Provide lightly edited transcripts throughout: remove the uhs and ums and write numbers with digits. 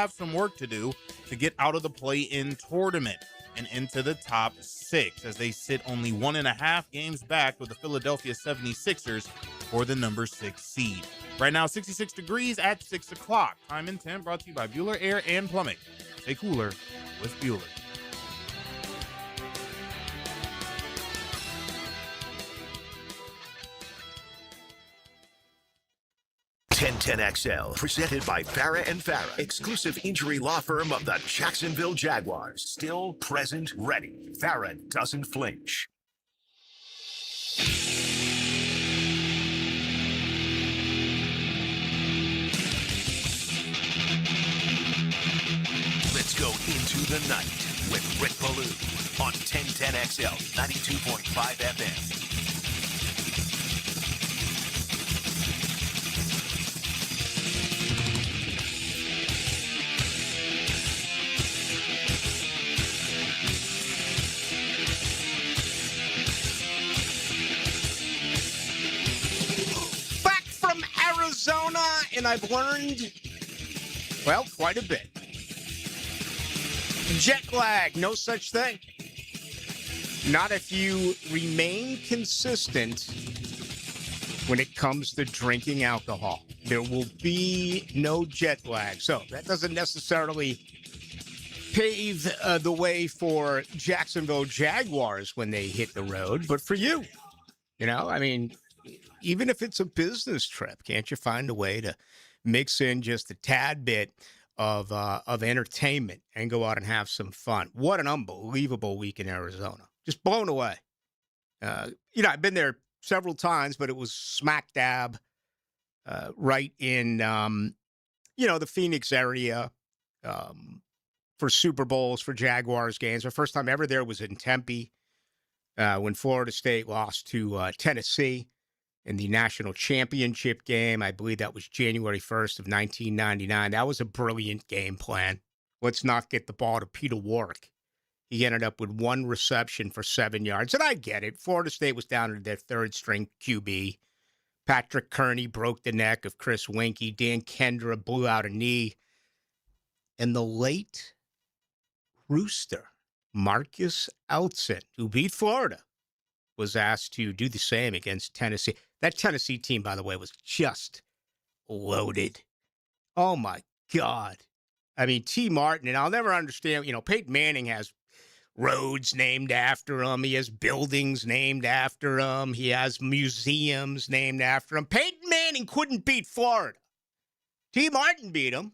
have some work to do to get out of the play-in tournament and into the top 6 as they sit only 1.5 games back with the Philadelphia 76ers for the number 6 seed. Right now, 66 degrees at 6 o'clock. Time in 10 brought to you by Bueller Air and Plumbing. Stay cooler with Bueller. 1010XL, presented by Farah and Farah, exclusive injury law firm of the Jacksonville Jaguars. Still present, ready. Farah doesn't flinch. Let's go into the night with Rick Ballou on 1010XL, 92.5 FM. And I've learned, well, quite a bit. Jet lag, no such thing. Not if you remain consistent when it comes to drinking alcohol. There will be no jet lag. So that doesn't necessarily pave the way for Jacksonville Jaguars when they hit the road, but for you, I mean, even if it's a business trip, can't you find a way to mix in just a tad bit of entertainment and go out and have some fun? What an unbelievable week in Arizona. Just blown away. I've been there several times, but it was smack dab right in, the Phoenix area for Super Bowls, for Jaguars games. The first time ever there was in Tempe when Florida State lost to Tennessee in the national championship game. I believe that was January 1st of 1999. That was a brilliant game plan. Let's not get the ball to Peter Warrick. He ended up with 1 reception for 7 yards. And I get it. Florida State was down to their third-string QB. Patrick Kearney broke the neck of Chris Winkie. Dan Kendra blew out a knee. And the late Rooster, Marcus Outzen, who beat Florida, was asked to do the same against Tennessee. That Tennessee team, by the way, was just loaded. Oh, my God. I mean, T. Martin, and I'll never understand, Peyton Manning has roads named after him. He has buildings named after him. He has museums named after him. Peyton Manning couldn't beat Florida. T. Martin beat him.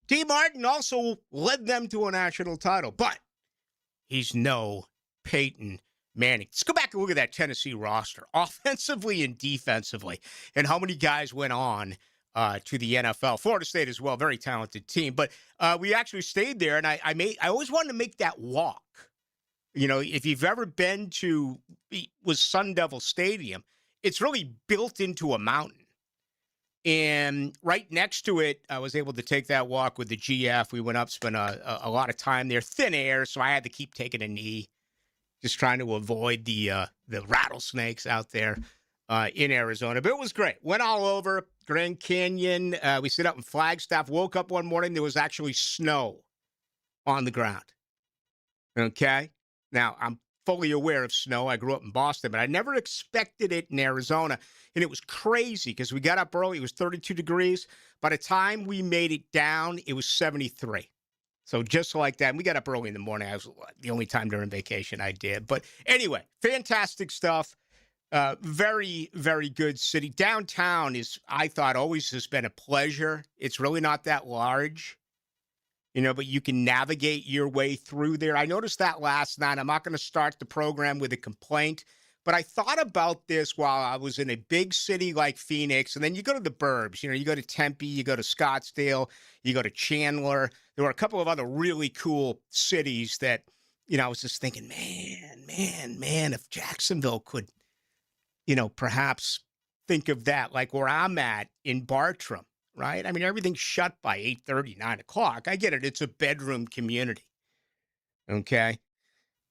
T. Martin also led them to a national title, but he's no Peyton Manning. Let's go back and look at that Tennessee roster, offensively and defensively, and how many guys went on to the NFL. Florida State as well, very talented team. But we actually stayed there, and I always wanted to make that walk. If you've ever been to was Sun Devil Stadium, it's really built into a mountain. And right next to it, I was able to take that walk with the GF. We went up, spent a lot of time there. Thin air, so I had to keep taking a knee, just trying to avoid the rattlesnakes out there in Arizona. But it was great. Went all over Grand Canyon. We sit up in Flagstaff. Woke up one morning, there was actually snow on the ground. Okay? Now, I'm fully aware of snow. I grew up in Boston, but I never expected it in Arizona. And it was crazy because we got up early. It was 32 degrees. By the time we made it down, it was 73. So just like that, and we got up early in the morning. I was the only time during vacation I did. But anyway, fantastic stuff. Very, very good city. Downtown is, I thought, always has been a pleasure. It's really not that large, but you can navigate your way through there. I noticed that last night. I'm not going to start the program with a complaint, but I thought about this while I was in a big city like Phoenix, and then you go to the burbs. You go to Tempe, you go to Scottsdale, you go to Chandler. There were a couple of other really cool cities that, I was just thinking, man, if Jacksonville could, perhaps think of that, like where I'm at in Bartram, right? I mean, everything's shut by 8:30, 9 o'clock. I get it. It's a bedroom community, okay?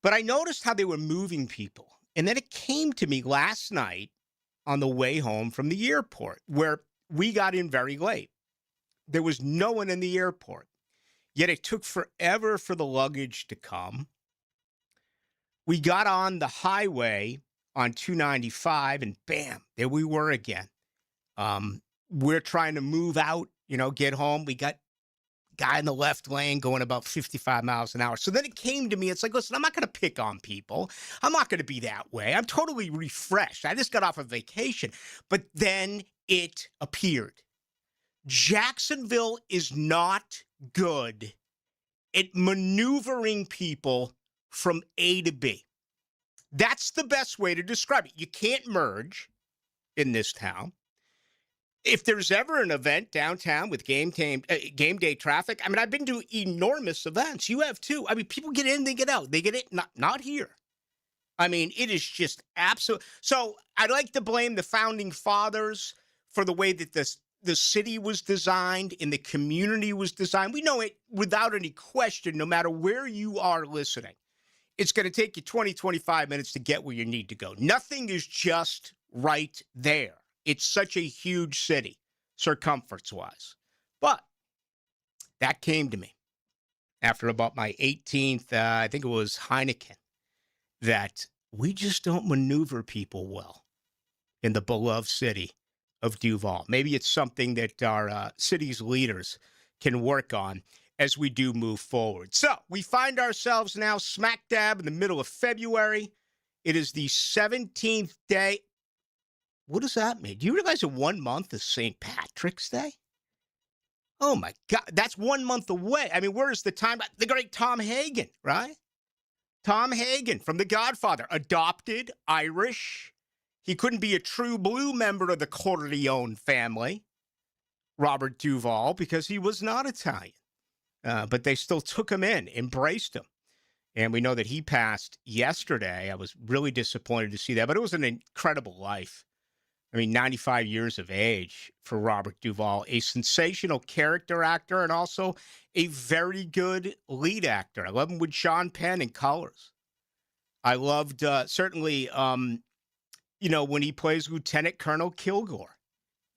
But I noticed how they were moving people. And then it came to me last night on the way home from the airport, where we got in very late. There was no one in the airport. Yet it took forever for the luggage to come. We got on the highway on 295, and bam, there we were again. We're trying to move out, get home. We got guy in the left lane going about 55 miles an hour. So then it came to me. It's like, listen, I'm not going to pick on people. I'm not going to be that way. I'm totally refreshed. I just got off a vacation. But then it appeared. Jacksonville is not good at maneuvering people from A to B. That's the best way to describe it. You can't merge in this town. If there's ever an event downtown with game day traffic, I mean, I've been to enormous events. You have too. I mean, people get in, they get out. They get it, not here. I mean, it is just absolute. So I'd like to blame the founding fathers for the way that the city was designed and the community was designed. We know it without any question, no matter where you are listening. It's going to take you 20, 25 minutes to get where you need to go. Nothing is just right there. It's such a huge city, circumference-wise. But that came to me after about my 18th, I think it was Heineken, that we just don't maneuver people well in the beloved city of Duval. Maybe it's something that our city's leaders can work on as we do move forward. So we find ourselves now smack dab in the middle of February. It is the 17th day. What does that mean? Do you realize in 1 month is St. Patrick's Day? Oh, my God. That's 1 month away. I mean, where is the time? The great Tom Hagen, right? Tom Hagen from The Godfather, adopted, Irish. He couldn't be a true blue member of the Corleone family, Robert Duvall, because he was not Italian. But they still took him in, embraced him. And we know that he passed yesterday. I was really disappointed to see that, but it was an incredible life. I mean, 95 years of age for Robert Duvall, a sensational character actor and also a very good lead actor. I love him with Sean Penn in Colors. I loved, certainly, when he plays Lieutenant Colonel Kilgore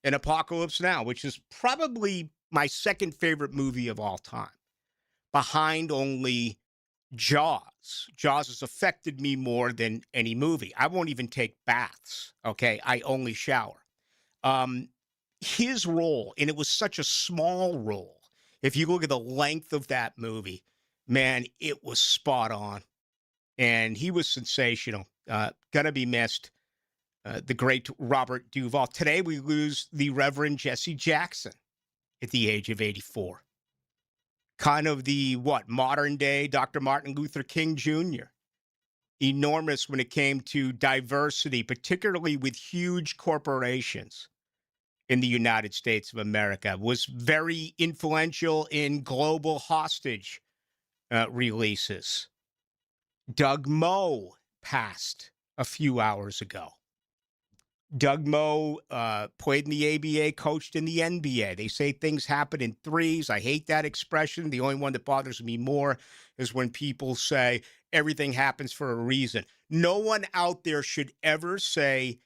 in Apocalypse Now, which is probably my second favorite movie of all time, behind only Jaws. Jaws has affected me more than any movie. I won't even take baths, okay? I only shower. His role, and it was such a small role, if you look at the length of that movie, man, it was spot on. And he was sensational. Gonna be missed. The great Robert Duvall. Today we lose the Reverend Jesse Jackson at the age of 84. Kind of the, modern day Dr. Martin Luther King Jr. Enormous when it came to diversity, particularly with huge corporations in the United States of America. Was very influential in global hostage releases. Doug Moe passed a few hours ago. Doug Moe played in the ABA, coached in the NBA. They say things happen in threes. I hate that expression. The only one that bothers me more is when people say everything happens for a reason. No one out there should ever say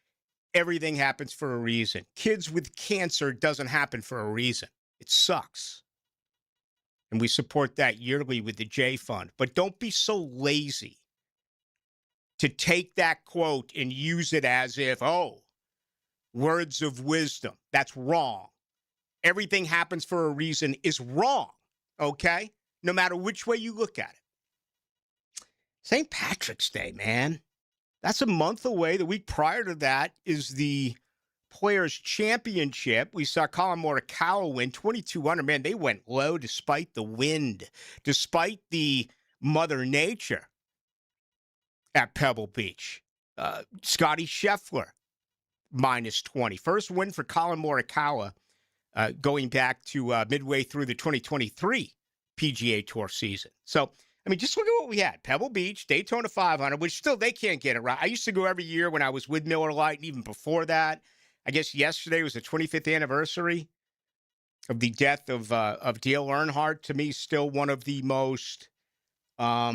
everything happens for a reason. Kids with cancer doesn't happen for a reason. It sucks. And we support that yearly with the J Fund. But don't be so lazy to take that quote and use it as if, words of wisdom. That's wrong. Everything happens for a reason is wrong, okay? No matter which way you look at it. St. Patrick's Day, man. That's a month away. The week prior to that is the Players' Championship. We saw Colin Morikawa win 2,200. Man, they went low despite the wind, despite the Mother Nature at Pebble Beach. Scotty Scheffler, minus 20. First win for Colin Morikawa going back to midway through the 2023 PGA Tour season. So, I mean, just look at what we had. Pebble Beach, Daytona 500, which still they can't get it right. I used to go every year when I was with Miller Lite, and even before that. I guess yesterday was the 25th anniversary of the death of Dale Earnhardt. To me, still one of the most, how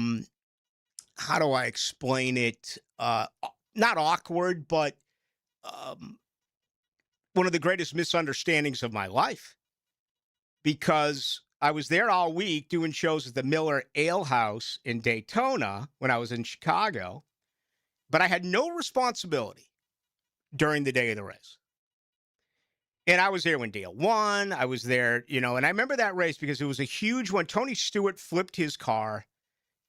do I explain it? Not awkward, but one of the greatest misunderstandings of my life. Because I was there all week doing shows at the Miller Ale House in Daytona when I was in Chicago, but I had no responsibility during the day of the race. And I was there when Dale won. I was there, and I remember that race because it was a huge one. Tony Stewart flipped his car,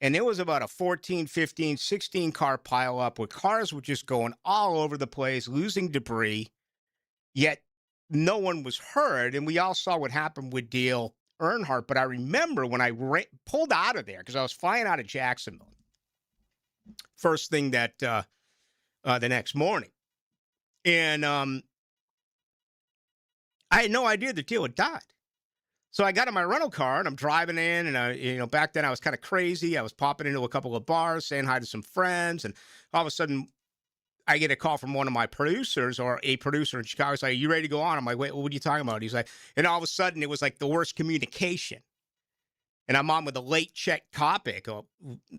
and there was about a 14, 15, 16 car pileup where cars were just going all over the place, losing debris, yet no one was hurt. And we all saw what happened with Dale Earnhardt. But I remember when I pulled out of there because I was flying out of Jacksonville first thing that the next morning. And I had no idea that Dale had died. So I got in my rental car and I'm driving in, and back then I was kind of crazy. I was popping into a couple of bars, saying hi to some friends, and all of a sudden I get a call from one of my producers, or a producer in Chicago. He's like, "Are you ready to go on?" I'm like, "Wait, what are you talking about?" He's like, and all of a sudden it was like the worst communication. And I'm on with a late Chet Kopic.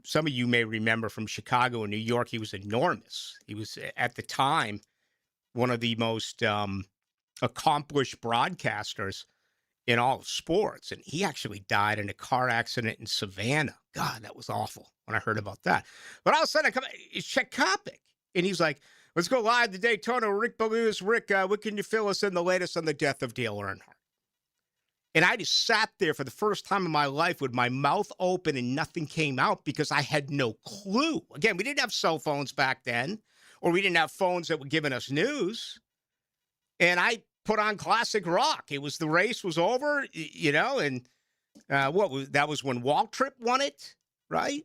Some of you may remember from Chicago and New York, he was enormous. He was, at the time, one of the most accomplished broadcasters in all of sports. And he actually died in a car accident in Savannah. God, that was awful when I heard about that. But all of a sudden, it's Chet Kopic. And he's like, "Let's go live to Daytona. Rick Ballous. Rick, what can you fill us in the latest on the death of Dale Earnhardt?" And I just sat there for the first time in my life with my mouth open and nothing came out because I had no clue. Again, we didn't have cell phones back then, or we didn't have phones that were giving us news. And I put on classic rock. The race was over, and that was when Waltrip won it, right?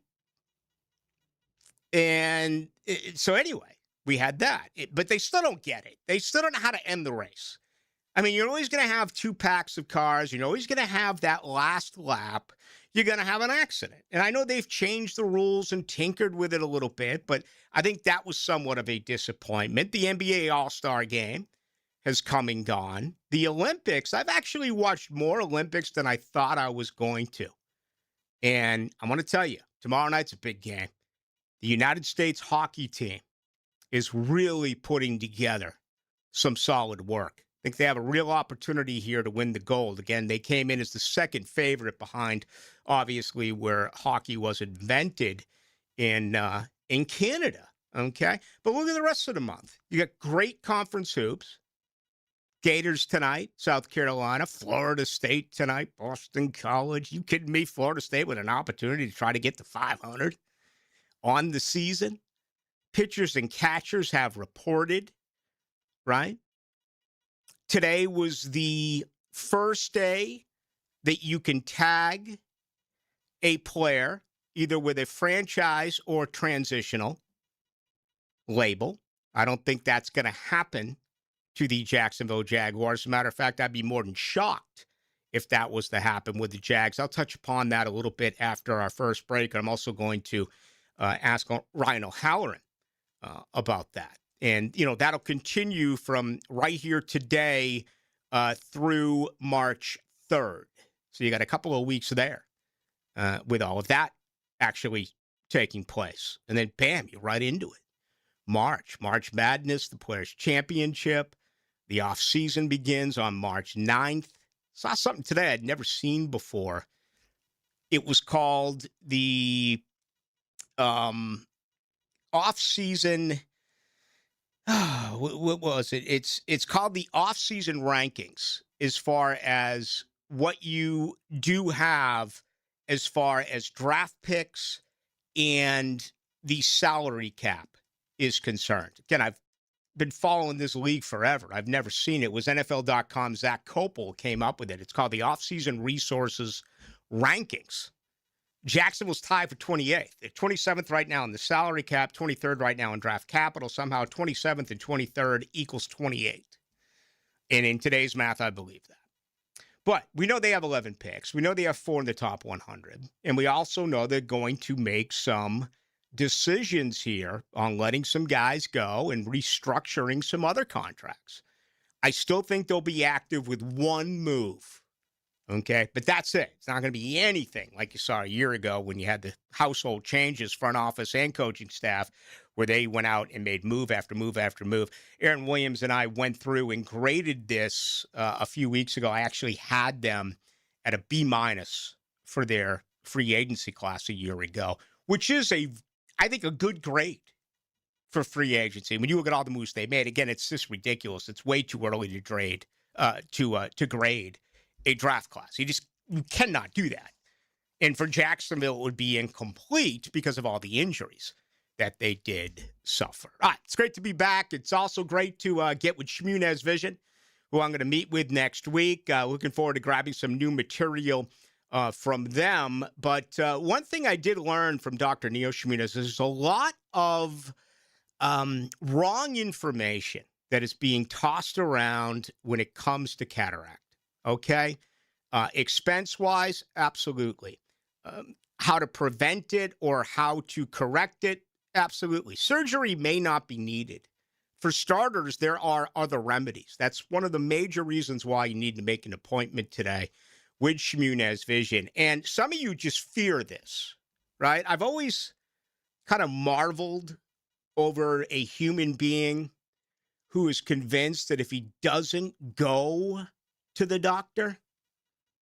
And so anyway, we had that. But they still don't get it. They still don't know how to end the race. I mean, you're always going to have two packs of cars. You're always going to have that last lap. You're going to have an accident. And I know they've changed the rules and tinkered with it a little bit, but I think that was somewhat of a disappointment. The NBA All-Star Game has come and gone. The Olympics, I've actually watched more Olympics than I thought I was going to. And I'm going to tell you, tomorrow night's a big game. The United States hockey team is really putting together some solid work. I think they have a real opportunity here to win the gold. Again, they came in as the second favorite behind, obviously, where hockey was invented in Canada, okay? But look at the rest of the month. You got great conference hoops. Gators tonight, South Carolina, Florida State tonight, Boston College. You kidding me? Florida State with an opportunity to try to get to 500 on the season. Pitchers and catchers have reported, right? Today was the first day that you can tag a player either with a franchise or transitional label. I don't think that's going to happen to the Jacksonville Jaguars. As a matter of fact, I'd be more than shocked if that was to happen with the Jags. I'll touch upon that a little bit after our first break. I'm also going to ask Ryan O'Halloran about that. And, that'll continue from right here today through March 3rd. So you got a couple of weeks there with all of that actually taking place. And then, bam, you're right into it. March Madness, the Players' Championship. The offseason begins on March 9th. Saw something today I'd never seen before. It was called the off-season. What was it? It's called the off-season rankings as far as what you do have as far as draft picks and the salary cap is concerned. Again, I've been following this league forever. I've never seen it. It was NFL.com. Zach Kopel came up with it. It's called the off-season resources rankings. Jacksonville's tied for 28th. They're 27th right now in the salary cap, 23rd right now in draft capital. Somehow 27th and 23rd equals 28. And in today's math, I believe that. But we know they have 11 picks. We know they have 4 in the top 100. And we also know they're going to make some decisions here on letting some guys go and restructuring some other contracts. I still think they'll be active with one move. Okay, but that's it. It's not going to be anything like you saw a year ago when you had the household changes, front office and coaching staff, where they went out and made move after move after move. Aaron Williams and I went through and graded this a few weeks ago. I actually had them at a B- for their free agency class a year ago, which is I think, a good grade for free agency. When you look at all the moves they made, again, it's just ridiculous. It's way too early to grade a draft class. You cannot do that. And for Jacksonville, it would be incomplete because of all the injuries that they did suffer. All right, it's great to be back. It's also great to get with Shmunez Vision, who I'm going to meet with next week. Looking forward to grabbing some new material from them. But one thing I did learn from Dr. Neil Shmunez is there's a lot of wrong information that is being tossed around when it comes to cataract. Okay? Expense-wise, absolutely. How to prevent it or how to correct it, absolutely. Surgery may not be needed. For starters, there are other remedies. That's one of the major reasons why you need to make an appointment today with Shmunez Vision. And some of you just fear this, right? I've always kind of marveled over a human being who is convinced that if he doesn't go to the doctor,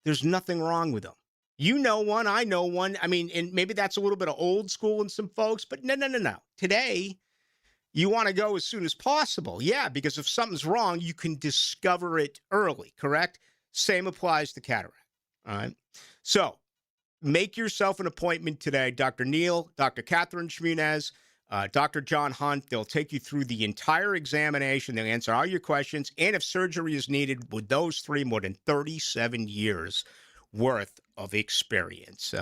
there's nothing wrong with him. You know one, I know one. I mean, and maybe that's a little bit of old school in some folks, but no. Today, you want to go as soon as possible. Yeah, because if something's wrong, you can discover it early, correct? Same applies to cataract, all right? So make yourself an appointment today. Dr. Neil, Dr. Catherine Shmunez, Dr. John Hunt, they'll take you through the entire examination. They'll answer all your questions. And if surgery is needed, with those three, more than 37 years worth of experience.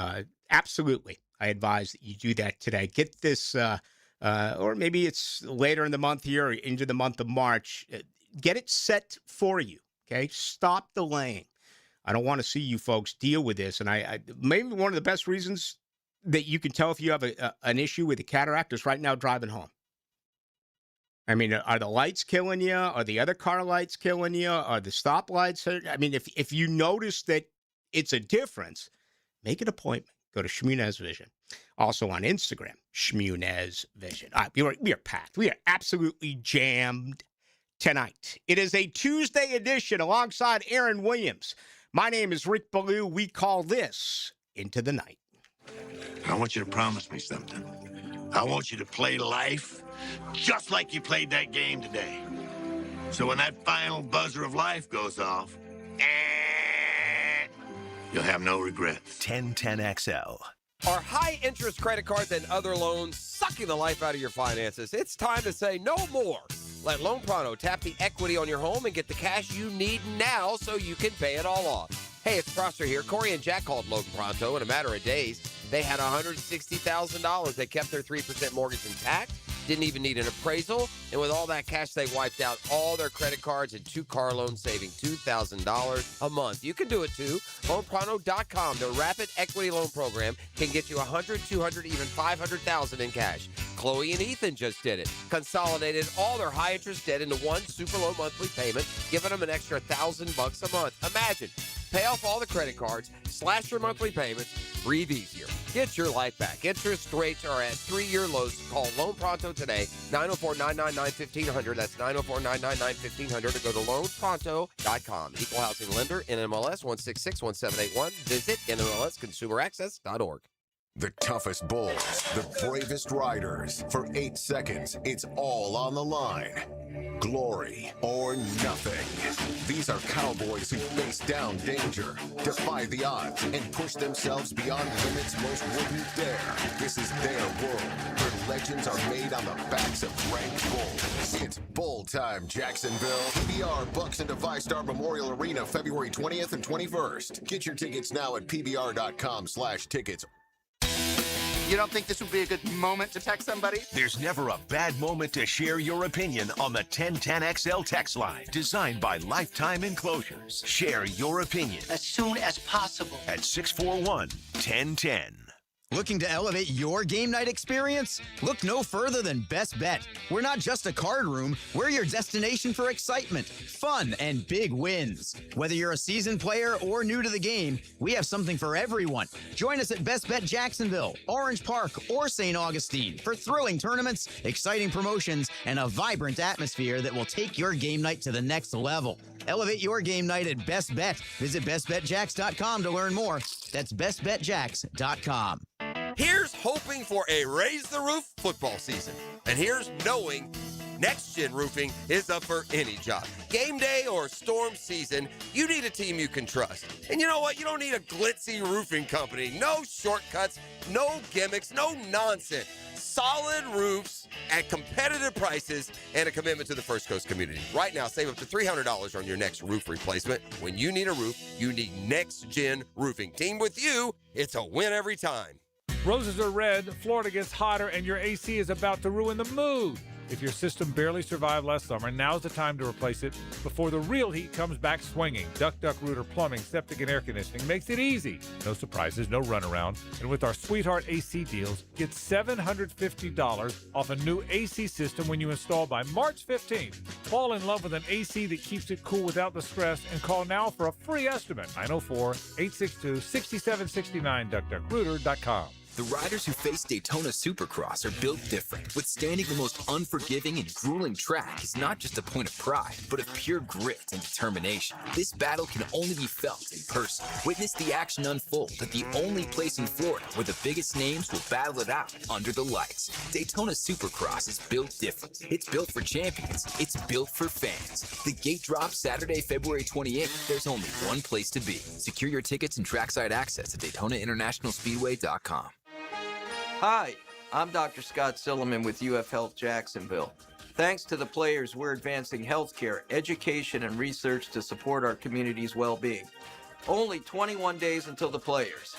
Absolutely. I advise that you do that today. Get this, or maybe it's later in the month here or into the month of March. Get it set for you, okay? Stop delaying. I don't want to see you folks deal with this. And I maybe one of the best reasons that you can tell if you have an issue with the cataract is right now driving home. I mean, are the lights killing you? Are the other car lights killing you? Are the stoplights? I mean, if you notice that it's a difference, make an appointment. Go to Shmunez Vision. Also on Instagram, Shmunez Vision. All right, we are packed. We are absolutely jammed tonight. It is a Tuesday edition alongside Aaron Williams. My name is Rick Ballou. We call this Into the Night. I want you to promise me something. I want you to play life just like you played that game today. So when that final buzzer of life goes off, you'll have no regrets. 1010XL. Are high-interest credit cards and other loans sucking the life out of your finances? It's time to say no more. Let Loan Pronto tap the equity on your home and get the cash you need now so you can pay it all off. Hey, it's Prosser here. Corey and Jack called Loan Pronto in a matter of days. They had $160,000. They kept their 3% mortgage intact, didn't even need an appraisal, and with all that cash, they wiped out all their credit cards and 2 car loans, saving $2,000 a month. You can do it too. LoanPronto.com, the rapid equity loan program, can get you $100,000, $200,000, even $500,000 in cash. Chloe and Ethan just did it. Consolidated all their high-interest debt into one super low monthly payment, giving them an extra $1,000 a month. Imagine. Pay off all the credit cards, slash your monthly payments, breathe easier. Get your life back. Interest rates are at 3-year lows. Call Loan Pronto today, 904-999-1500. That's 904-999-1500. Or go to loanpronto.com. Equal housing lender, NMLS 1661781. Visit NMLSconsumeraccess.org. The toughest bulls, the bravest riders. For 8 seconds, it's all on the line. Glory or nothing. These are cowboys who face down danger, defy the odds, and push themselves beyond limits most wouldn't dare. This is their world, where legends are made on the backs of ranked bulls. It's bull time, Jacksonville. PBR Bucks into VyStar Memorial Arena February 20th and 21st. Get your tickets now at pbr.com/tickets. You don't think this would be a good moment to text somebody? There's never a bad moment to share your opinion on the 1010XL text line. Designed by Lifetime Enclosures. Share your opinion As soon as possible. at 641-1010. Looking to elevate your game night experience? Look no further than Best Bet. We're not just a card room, we're your destination for excitement, fun, and big wins. Whether you're a seasoned player or new to the game, we have something for everyone. Join us at Best Bet Jacksonville, Orange Park, or St. Augustine for thrilling tournaments, exciting promotions, and a vibrant atmosphere that will take your game night to the next level. Elevate your game night at Best Bet. Visit bestbetjacks.com to learn more. That's bestbetjacks.com. Here's hoping for a Raise the Roof football season. And here's knowing Next Gen Roofing is up for any job. Game day or storm season, you need a team you can trust. And you know what? You don't need a glitzy roofing company. No shortcuts, no gimmicks, no nonsense. Solid roofs at competitive prices and a commitment to the First Coast community. Right now, save up to $300 on your next roof replacement. When you need a roof, you need Next Gen Roofing. Team with you, it's a win every time. Roses are red, Florida gets hotter, and your AC is about to ruin the mood. If your system barely survived last summer, now's the time to replace it before the real heat comes back swinging. Duck Rooter Plumbing, Septic, and Air Conditioning makes it easy. No surprises, no runaround. And with our Sweetheart AC deals, get $750 off a new AC system when you install by March 15th. Fall in love with an AC that keeps it cool without the stress and call now for a free estimate. 904-862-6769, duckduckrooter.com. The riders who face Daytona Supercross are built different. Withstanding the most unforgiving and grueling track is not just a point of pride, but of pure grit and determination. This battle can only be felt in person. Witness the action unfold at the only place in Florida where the biggest names will battle it out under the lights. Daytona Supercross is built different. It's built for champions. It's built for fans. The gate drops Saturday, February 28th. There's only one place to be. Secure your tickets and trackside access at DaytonaInternationalSpeedway.com. Hi, I'm Dr. Scott Silliman with UF Health Jacksonville. Thanks to the players, we're advancing healthcare, education, and research to support our community's well-being. Only 21 days until the players.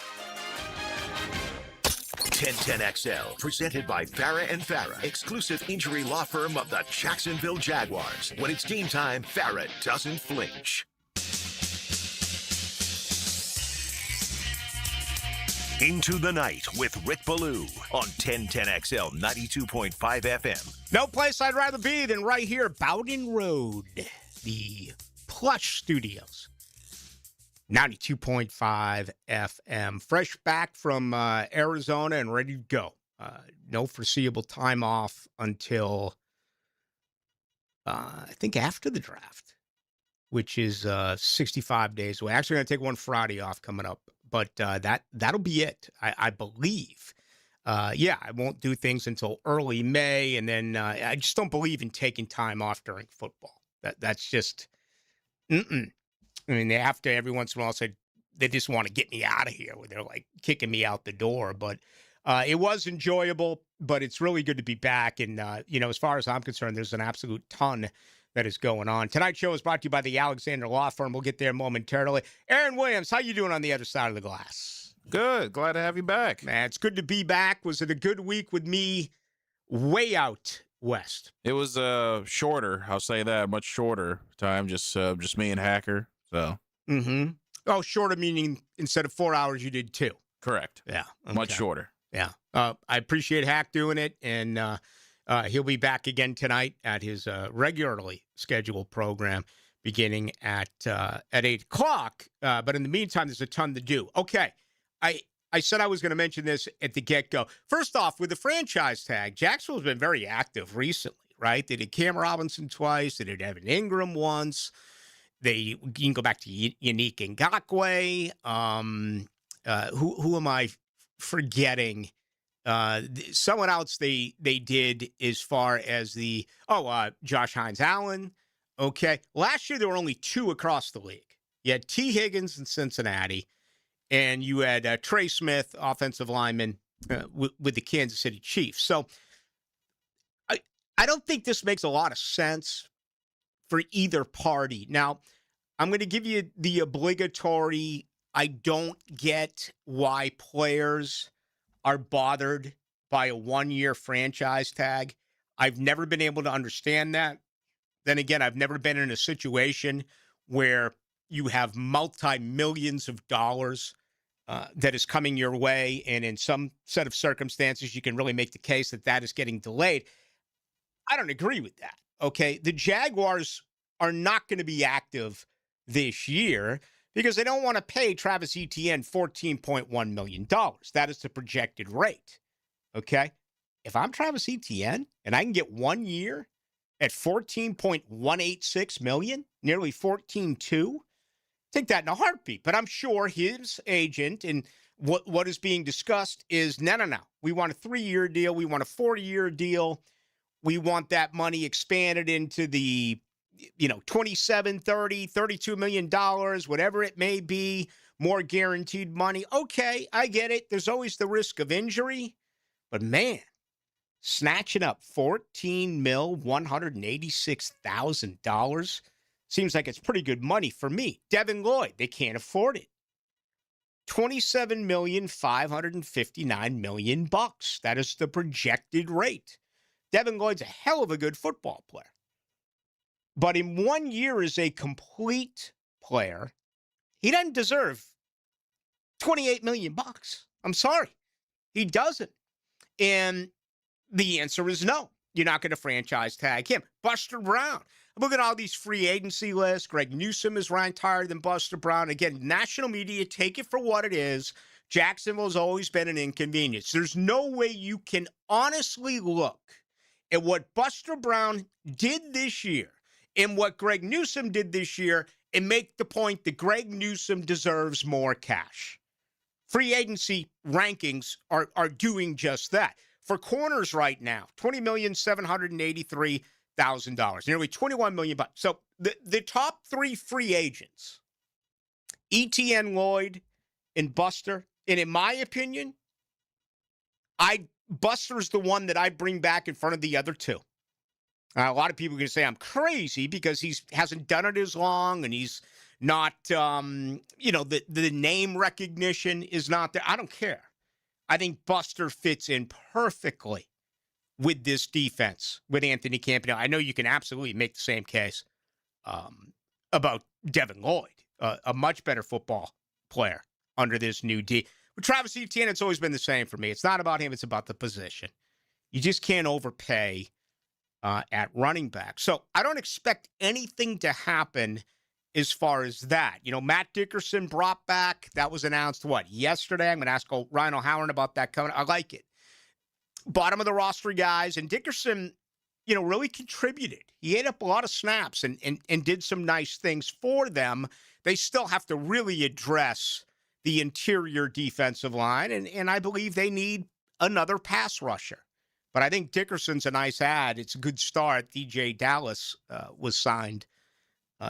1010XL, presented by Farah and Farah, exclusive injury law firm of the Jacksonville Jaguars. When it's game time, Farah doesn't flinch. Into the Night with Rick Ballou on 1010XL 92.5 FM. No place I'd rather be than right here, Bowden Road, the Plush Studios. 92.5 FM. Fresh back from Arizona and ready to go. No foreseeable time off until, I think, after the draft, which is 65 days away. Actually, going to take one Friday off coming up. But that'll be it, I believe. I won't do things until early May, and then I just don't believe in taking time off during football. That's just, I mean, they have to every once in a while say they just want to get me out of here, where they're like kicking me out the door. But it was enjoyable, but it's really good to be back. And, as far as I'm concerned, there's an absolute ton that is going on. Tonight's show is brought to you by the Alexander Law Firm. We'll get there momentarily. Aaron Williams, how you doing on the other side of the glass? Good. Glad to have you back. Man, it's good to be back. Was it a good week with me way out west? It was shorter. I'll say that. Much shorter time. Just me and Hacker. So. Mm-hmm. Oh, shorter meaning instead of 4 hours, you did 2. Correct. Yeah. Okay. Much shorter. Yeah. I appreciate Hack doing it, and he'll be back again tonight at his regularly scheduled program beginning at 8 o'clock. But in the meantime, there's a ton to do. Okay. I said I was going to mention this at the get-go. First off, with the franchise tag, Jacksonville's been very active recently, right? They did Cam Robinson twice. They did Evan Ingram once. You can go back to Yannick Ngakoue. Who am I forgetting? Someone else they did as far as Josh Hines-Allen. Okay. Last year, there were only 2 across the league. You had T. Higgins in Cincinnati, and you had Trey Smith, offensive lineman, with the Kansas City Chiefs. So I don't think this makes a lot of sense for either party. Now, I'm going to give you the obligatory, I don't get why players are bothered by a 1-year franchise tag. I've never been able to understand that. Then again, I've never been in a situation where you have multi-millions of dollars that is coming your way, and in some set of circumstances, you can really make the case that is getting delayed. I don't agree with that, okay? The Jaguars are not going to be active this year because they don't want to pay Travis Etienne $14.1 million. That is the projected rate, okay? If I'm Travis Etienne and I can get 1 year at $14.186 million, nearly $14.2. Take that in a heartbeat. But I'm sure his agent and what is being discussed is no. We want a 3-year deal. We want a 4-year deal. We want that money expanded into the, $27, $30, $32 million, whatever it may be, more guaranteed money. Okay, I get it. There's always the risk of injury. But man, snatching up $14,186,000 seems like it's pretty good money for me. Devin Lloyd, they can't afford it. $27,559,000. That is the projected rate. Devin Lloyd's a hell of a good football player. But in 1 year as a complete player, he doesn't deserve $28 million. I'm sorry. He doesn't. And the answer is no. You're not going to franchise tag him. Buster Brown. I'm looking at all these free agency lists. Greg Newsome is ranked higher than Buster Brown. Again, national media, take it for what it is. Jacksonville's always been an inconvenience. There's no way you can honestly look at what Buster Brown did this year and what Greg Newsome did this year and make the point that Greg Newsome deserves more cash. Free agency rankings are doing just that. For corners right now, $20,783,000, nearly $21 million. So the top 3 free agents, ETN, Lloyd, and Buster, and in my opinion, Buster's the one that I bring back in front of the other 2. A lot of people are going to say I'm crazy because he hasn't done it as long and he's not, the name recognition is not there. I don't care. I think Buster fits in perfectly with this defense with Anthony Campanile. I know you can absolutely make the same case about Devin Lloyd, a much better football player under this new D. With Travis Etienne, it's always been the same for me. It's not about him. It's about the position. You just can't overpay at running back. So I don't expect anything to happen as far as that. Matt Dickerson brought back. That was announced, yesterday? I'm going to ask Ryan O'Halloran about that coming. I like it. Bottom of the roster guys. And Dickerson, really contributed. He ate up a lot of snaps and did some nice things for them. They still have to really address the interior defensive line. And I believe they need another pass rusher. But I think Dickerson's a nice add. It's a good start. DJ Dallas was signed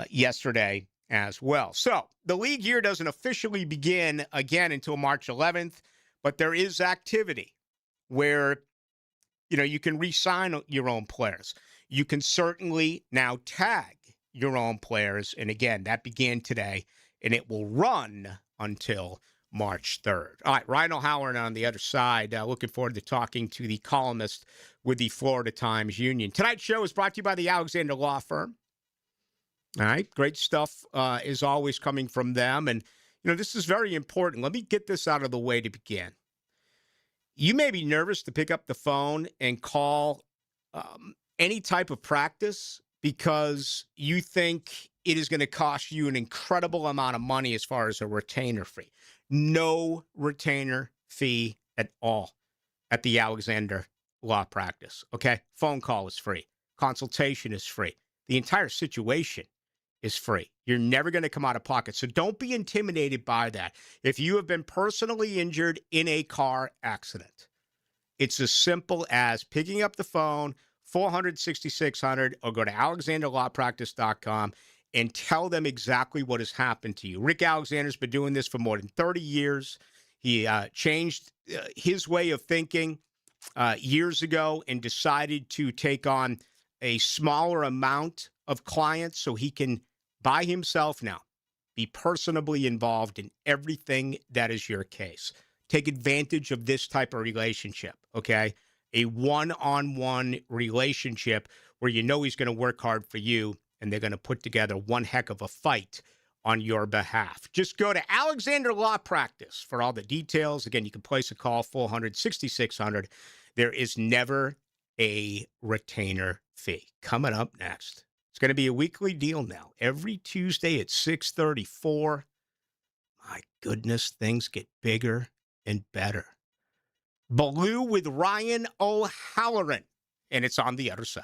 yesterday as well. So the league year doesn't officially begin again until March 11th, but there is activity where, you can re-sign your own players. You can certainly now tag your own players. And again, that began today and it will run until March 3rd. All right, Ryan O'Halloran on the other side. Looking forward to talking to the columnist with the Florida Times Union. Tonight's show is brought to you by the Alexander Law Firm. All right, great stuff is always coming from them. And, this is very important. Let me get this out of the way to begin. You may be nervous to pick up the phone and call any type of practice because you think it is going to cost you an incredible amount of money as far as a retainer fee. No retainer fee at all at the Alexander Law Practice, okay? Phone call is free. Consultation is free. The entire situation is free. You're never going to come out of pocket. So don't be intimidated by that. If you have been personally injured in a car accident, it's as simple as picking up the phone, 400-6600, or go to alexanderlawpractice.com and tell them exactly what has happened to you. Rick Alexander's been doing this for more than 30 years. He changed his way of thinking years ago and decided to take on a smaller amount of clients so he can, by himself now, be personally involved in everything that is your case. Take advantage of this type of relationship, okay? A one-on-one relationship where you know he's going to work hard for you and they're going to put together one heck of a fight on your behalf. Just go to Alexander Law Practice for all the details. Again, you can place a call, 400-6600. There is never a retainer fee. Coming up next. It's going to be a weekly deal now. Every Tuesday at 6:34. My goodness, things get bigger and better. Baloo with Ryan O'Halloran. And it's on the other side.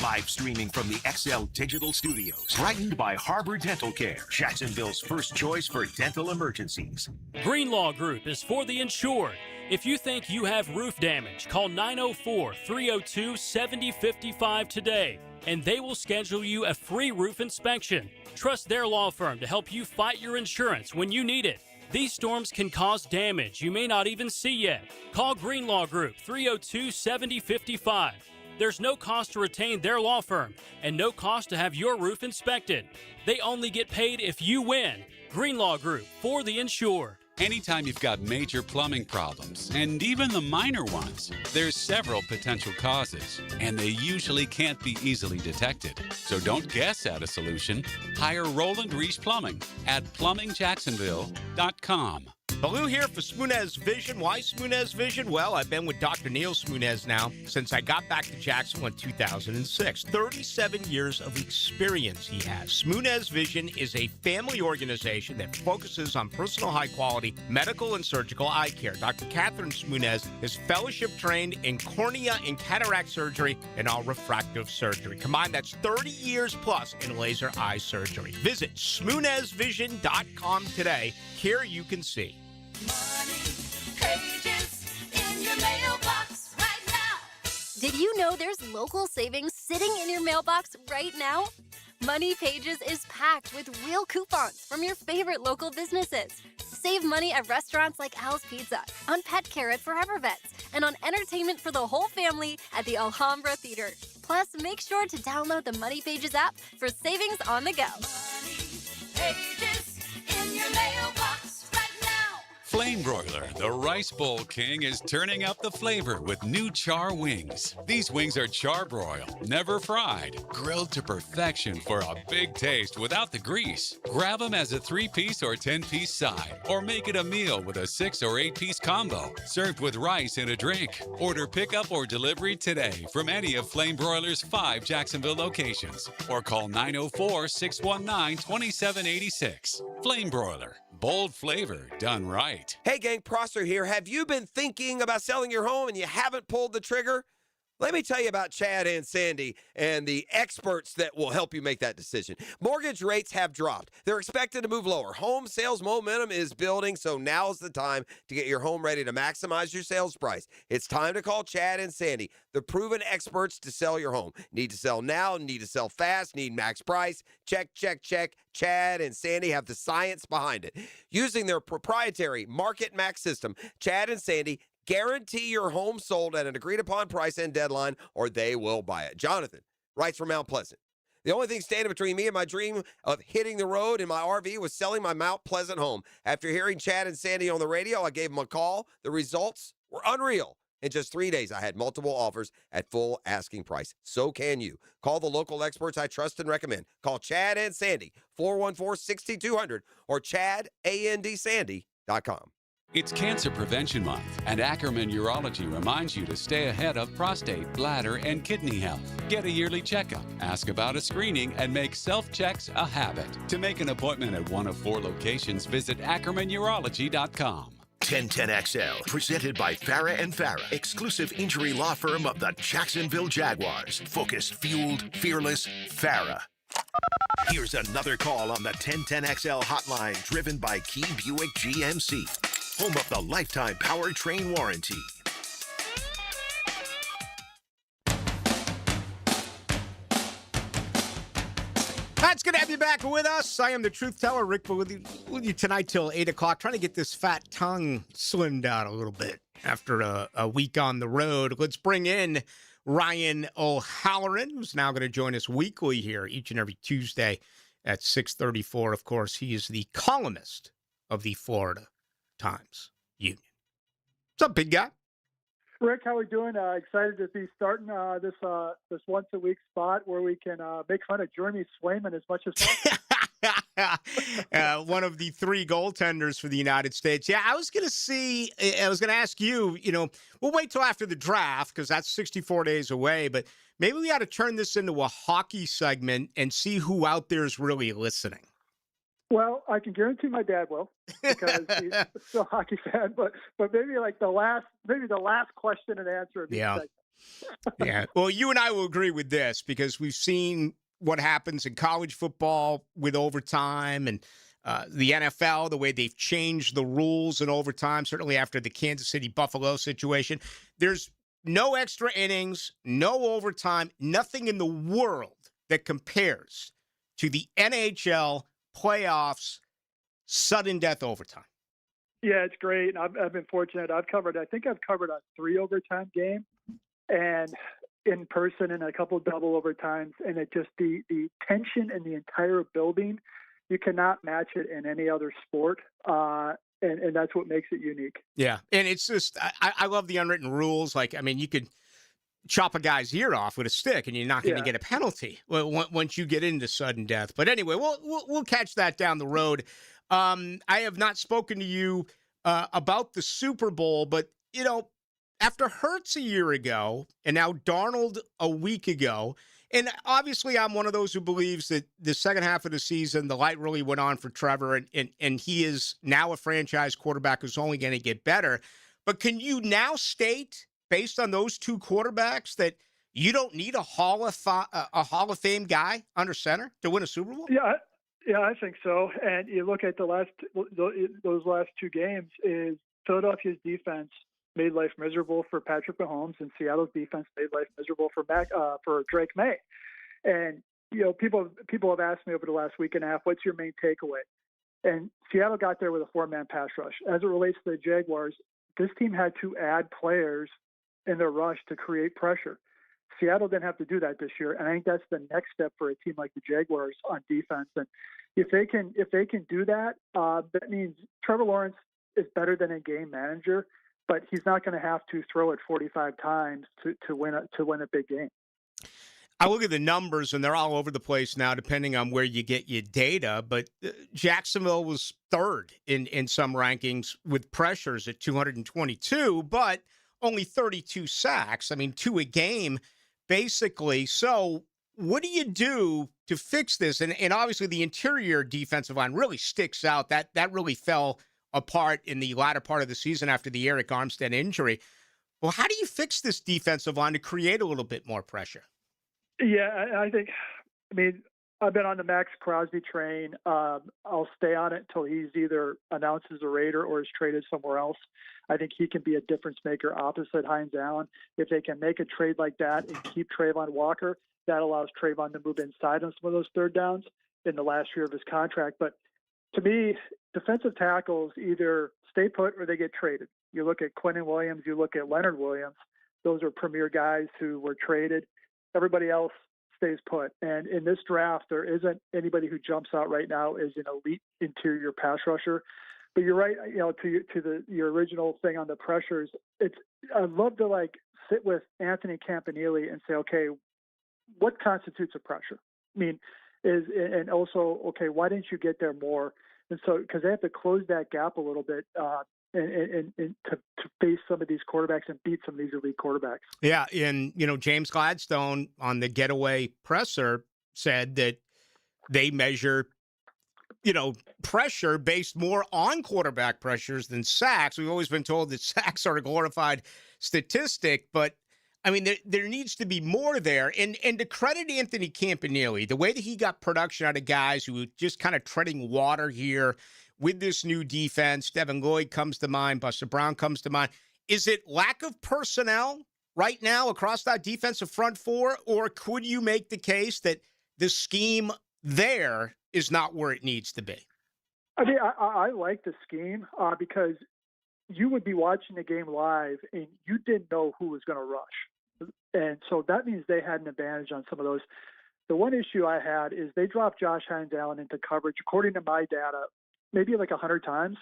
Live streaming from the XL Digital Studios. Brightened by Harbor Dental Care, Jacksonville's first choice for dental emergencies. Greenlaw Group is for the insured. If you think you have roof damage, call 904-302-7055 today, and they will schedule you a free roof inspection. Trust their law firm to help you fight your insurance when you need it. These storms can cause damage you may not even see yet. Call Greenlaw Group 302-7055. There's no cost to retain their law firm and no cost to have your roof inspected. They only get paid if you win. Greenlaw Group, for the insured. Anytime you've got major plumbing problems, and even the minor ones, there's several potential causes, and they usually can't be easily detected. So don't guess at a solution. Hire Roland Reese Plumbing at plumbingjacksonville.com. Baloo here for Smunez Vision. Why Smunez Vision? Well, I've been with Dr. Neil Smunez now since I got back to Jacksonville in 2006. 37 years of experience he has. Smunez Vision is a family organization that focuses on personal high-quality medical and surgical eye care. Dr. Catherine Smunez is fellowship trained in cornea and cataract surgery and all refractive surgery. Combined, that's 30 years plus in laser eye surgery. Visit SmunezVision.com today. Here you can see. Pages in your mailbox right now. Did you know there's local savings sitting in your mailbox right now? Money Pages is packed with real coupons from your favorite local businesses. Save money at restaurants like Al's Pizza, on pet care at Forever Vets, and on entertainment for the whole family at the Alhambra Theater. Plus, make sure to download the Money Pages app for savings on the go. Money Pages in your mailbox right now. Flame Broiler, the Rice Bowl King, is turning up the flavor with new char wings. These wings are charbroiled, never fried, grilled to perfection for a big taste without the grease. Grab them as a 3-piece or 10-piece side, or make it a meal with a 6 or 8-piece combo, served with rice and a drink. Order pickup or delivery today from any of Flame Broiler's 5 Jacksonville locations, or call 904-619-2786. Flame Broiler, bold flavor done right. Hey gang, Prosser here. Have you been thinking about selling your home and you haven't pulled the trigger? Let me tell you about Chad and Sandy and the experts that will help you make that decision. Mortgage rates have dropped. They're expected to move lower. Home sales momentum is building, so now's the time to get your home ready to maximize your sales price. It's time to call Chad and Sandy, the proven experts to sell your home. Need to sell now, need to sell fast, need max price. Check, check, check. Chad and Sandy have the science behind it. Using their proprietary Market Max system, Chad and Sandy guarantee your home sold at an agreed-upon price and deadline, or they will buy it. Jonathan writes from Mount Pleasant. The only thing standing between me and my dream of hitting the road in my RV was selling my Mount Pleasant home. After hearing Chad and Sandy on the radio, I gave them a call. The results were unreal. In just 3 days, I had multiple offers at full asking price. So can you. Call the local experts I trust and recommend. Call Chad and Sandy, 414-6200, or ChadAndSandy.com. It's Cancer Prevention Month, and Ackerman Urology reminds you to stay ahead of prostate, bladder, and kidney health. Get a yearly checkup, ask about a screening, and make self-checks a habit. To make an appointment at one of 4 locations, visit AckermanUrology.com. 1010XL, presented by Farah and Farah, exclusive injury law firm of the Jacksonville Jaguars. Focused, fueled, fearless, Farah. Here's another call on the 1010XL hotline, driven by Key Buick GMC, home of the lifetime powertrain warranty. It's good to have you back with us. I am the truth teller, Rick, with you tonight till 8 o'clock, trying to get this fat tongue slimmed out a little bit after a week on the road. Let's bring in Ryan O'Halloran, who's now going to join us weekly here each and every Tuesday at 6:34. Of course, he is the columnist of the Florida Times Union. What's up, big guy? Rick, how are we doing? Excited to be starting this once a week spot where we can make fun of Jeremy Swayman as much as possible. One of the 3 goaltenders for the United States. Yeah, I was going to ask you, we'll wait till after the draft because that's 64 days away, but maybe we ought to turn this into a hockey segment and see who out there is really listening. Well, I can guarantee my dad will because he's still a hockey fan. But maybe like the last question and answer of each segment. Yeah. Well, you and I will agree with this because we've seen what happens in college football with overtime and the NFL, the way they've changed the rules in overtime, certainly after the Kansas City Buffalo situation. There's no extra innings, no overtime, nothing in the world that compares to the NHL playoffs sudden death overtime. Yeah, it's great. I've been fortunate. I think I've covered a 3 overtime game, and in person and a couple double overtimes, and it just the tension in the entire building, you cannot match it in any other sport, and that's what makes it unique. Yeah, and it's just I love the unwritten rules. Like, I mean, you could chop a guy's ear off with a stick, and you're not going to get a penalty once you get into sudden death. But anyway, we'll catch that down the road. I have not spoken to you about the Super Bowl, but you know, after Hurts a year ago and now Darnold a week ago, and obviously I'm one of those who believes that the second half of the season, the light really went on for Trevor, and he is now a franchise quarterback who's only going to get better. But can you now state, based on those two quarterbacks, that you don't need a Hall of Fame guy under center to win a Super Bowl? Yeah, I think so. And you look at those last 2 games, is Philadelphia's defense made life miserable for Patrick Mahomes, and Seattle's defense made life miserable for Drake May. And you know, people have asked me over the last week and a half, what's your main takeaway? And Seattle got there with a 4-man pass rush. As it relates to the Jaguars, this team had to add players in their rush to create pressure. Seattle didn't have to do that this year, and I think that's the next step for a team like the Jaguars on defense. And if they can do that, that means Trevor Lawrence is better than a game manager, but he's not going to have to throw it 45 times to win a big game. I look at the numbers, and they're all over the place now, depending on where you get your data. But Jacksonville was 3rd in some rankings with pressures at 222, but only 32 sacks. I mean, 2 a game, basically. So what do you do to fix this? And obviously the interior defensive line really sticks out. That really fell apart in the latter part of the season after the Eric Armstead injury. Well, how do you fix this defensive line to create a little bit more pressure? Yeah, I mean, I've been on the Max Crosby train. I'll stay on it until he's either announced as a Raider or is traded somewhere else. I think he can be a difference maker opposite Hines Allen. If they can make a trade like that and keep Trayvon Walker, that allows Trayvon to move inside on some of those third downs in the last year of his contract. But to me, defensive tackles either stay put or they get traded. You look at Quinnen Williams, you look at Leonard Williams. Those are premier guys who were traded. Everybody else stays put. And in this draft, there isn't anybody who jumps out right now as an elite interior pass rusher. But you're right, you know, to your original thing on the pressures. I'd love to sit with Anthony Campanile and say, okay, what constitutes a pressure? I mean, and also, okay, why didn't you get there more? And so, because they have to close that gap a little bit and to face some of these quarterbacks and beat some of these elite quarterbacks. Yeah, and James Gladstone on the Getaway presser said that they measure, pressure based more on quarterback pressures than sacks. We've always been told that sacks are a glorified statistic, but I mean, there needs to be more there. And to credit Anthony Campanile, the way that he got production out of guys who were just kind of treading water here with this new defense, Devin Lloyd comes to mind, Buster Brown comes to mind. Is it lack of personnel right now across that defensive front four, or could you make the case that the scheme there is not where it needs to be? I mean, I like the scheme because you would be watching the game live and you didn't know who was going to rush. And so that means they had an advantage on some of those. The one issue I had is they dropped Josh Hines Allen into coverage, according to my data, maybe 100 times.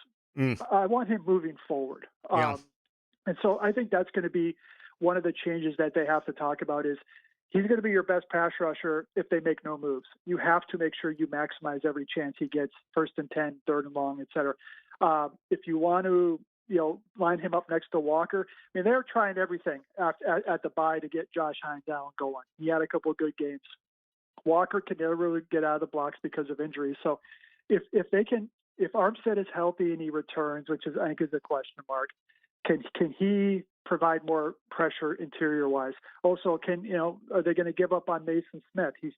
I want him moving forward. Yeah. And so I think that's going to be one of the changes that they have to talk about is he's going to be your best pass rusher if they make no moves. You have to make sure you maximize every chance he gets, 1st and 10, 3rd and long, et cetera. If you want to, line him up next to Walker. I mean, they're trying everything at the bye to get Josh Hines Allen going. He had a couple of good games. Walker can never really get out of the blocks because of injuries. So if Armstead is healthy and he returns, which is I think is a question mark, can he provide more pressure interior-wise. Also, are they going to give up on Mason Smith? He's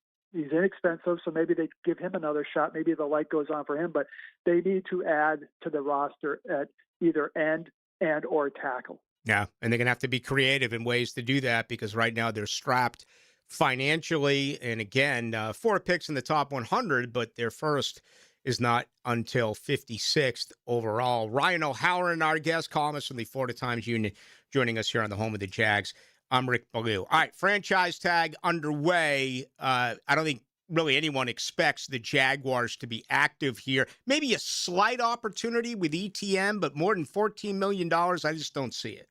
inexpensive, so maybe they give him another shot. Maybe the light goes on for him, but they need to add to the roster at either end and or tackle. Yeah, and they're going to have to be creative in ways to do that because right now they're strapped financially. And again, 4 picks in the top 100, but their first is not until 56th overall. Ryan O'Halloran, our guest columnist from the Florida Times Union, joining us here on the home of the Jags. I'm Rick Ballou. All right, franchise tag underway. I don't think really anyone expects the Jaguars to be active here. Maybe a slight opportunity with ETN, but more than $14 million, I just don't see it.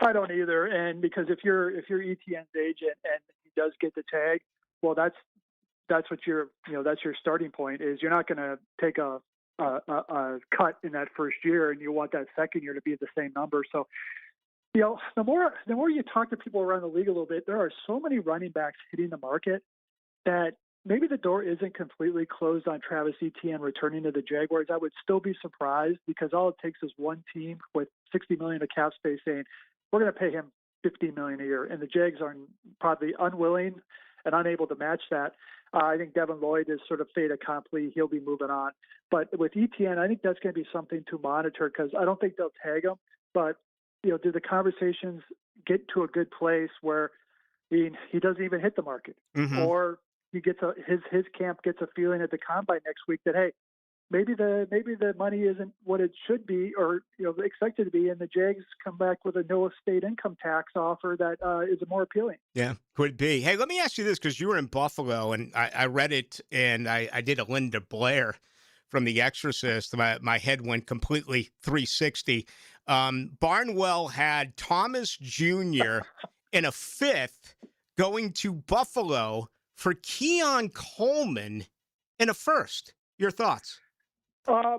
I don't either. And because if you're ETN's agent and he does get the tag, well, that's what that's your starting point is. You're not going to take a cut in that first year, and you want that second year to be the same number. So, the more you talk to people around the league a little bit, there are so many running backs hitting the market that maybe the door isn't completely closed on Travis Etienne returning to the Jaguars. I would still be surprised because all it takes is one team with $60 million of cap space saying, we're going to pay him $50 million a year. And the Jags are probably unwilling and unable to match that. I think Devin Lloyd is sort of fait accompli. He'll be moving on. But with ETN, I think that's going to be something to monitor because I don't think they'll tag him. But, do the conversations get to a good place where he doesn't even hit the market? Mm-hmm. Or he gets his camp gets a feeling at the combine next week that, hey, maybe the money isn't what it should be or expected to be, and the Jags come back with a no state income tax offer that is more appealing. Yeah, could be. Hey, let me ask you this because you were in Buffalo, and I read it, and I did a Linda Blair from The Exorcist. My head went completely 360. Barnwell had Thomas Jr. in a fifth going to Buffalo for Keon Coleman in a first. Your thoughts? I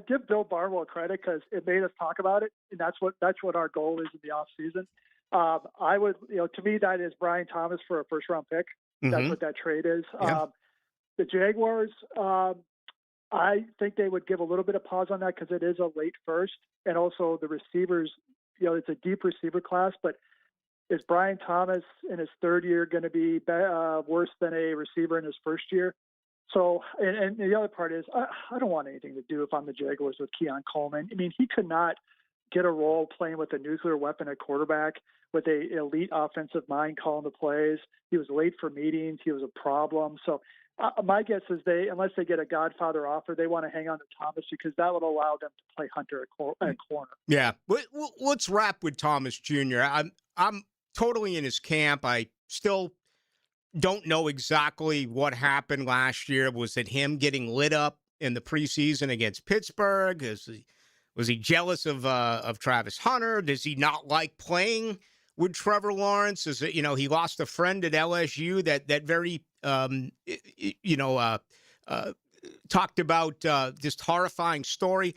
give Bill Barnwell credit because it made us talk about it, and that's what our goal is in the off season. I would, to me, that is Brian Thomas for a first round pick. Mm-hmm. That's what that trade is. Yeah. The Jaguars, I think they would give a little bit of pause on that because it is a late first, and also the receivers. It's a deep receiver class, but is Brian Thomas in his third year going to be worse than a receiver in his first year? So, and the other part is, I don't want anything to do if I'm the Jaguars with Keon Coleman. I mean, he could not get a role playing with a nuclear weapon at quarterback with a elite offensive mind calling the plays. He was late for meetings. He was a problem. So my guess is unless they get a Godfather offer, they want to hang on to Thomas because that would allow them to play Hunter at corner. Yeah. Let's wrap with Thomas Jr. I'm totally in his camp. I still don't know exactly what happened last year. Was it him getting lit up in the preseason against Pittsburgh? Was he jealous of Travis Hunter? Does he not like playing with Trevor Lawrence? Is it, he lost a friend at LSU that very talked about this horrifying story.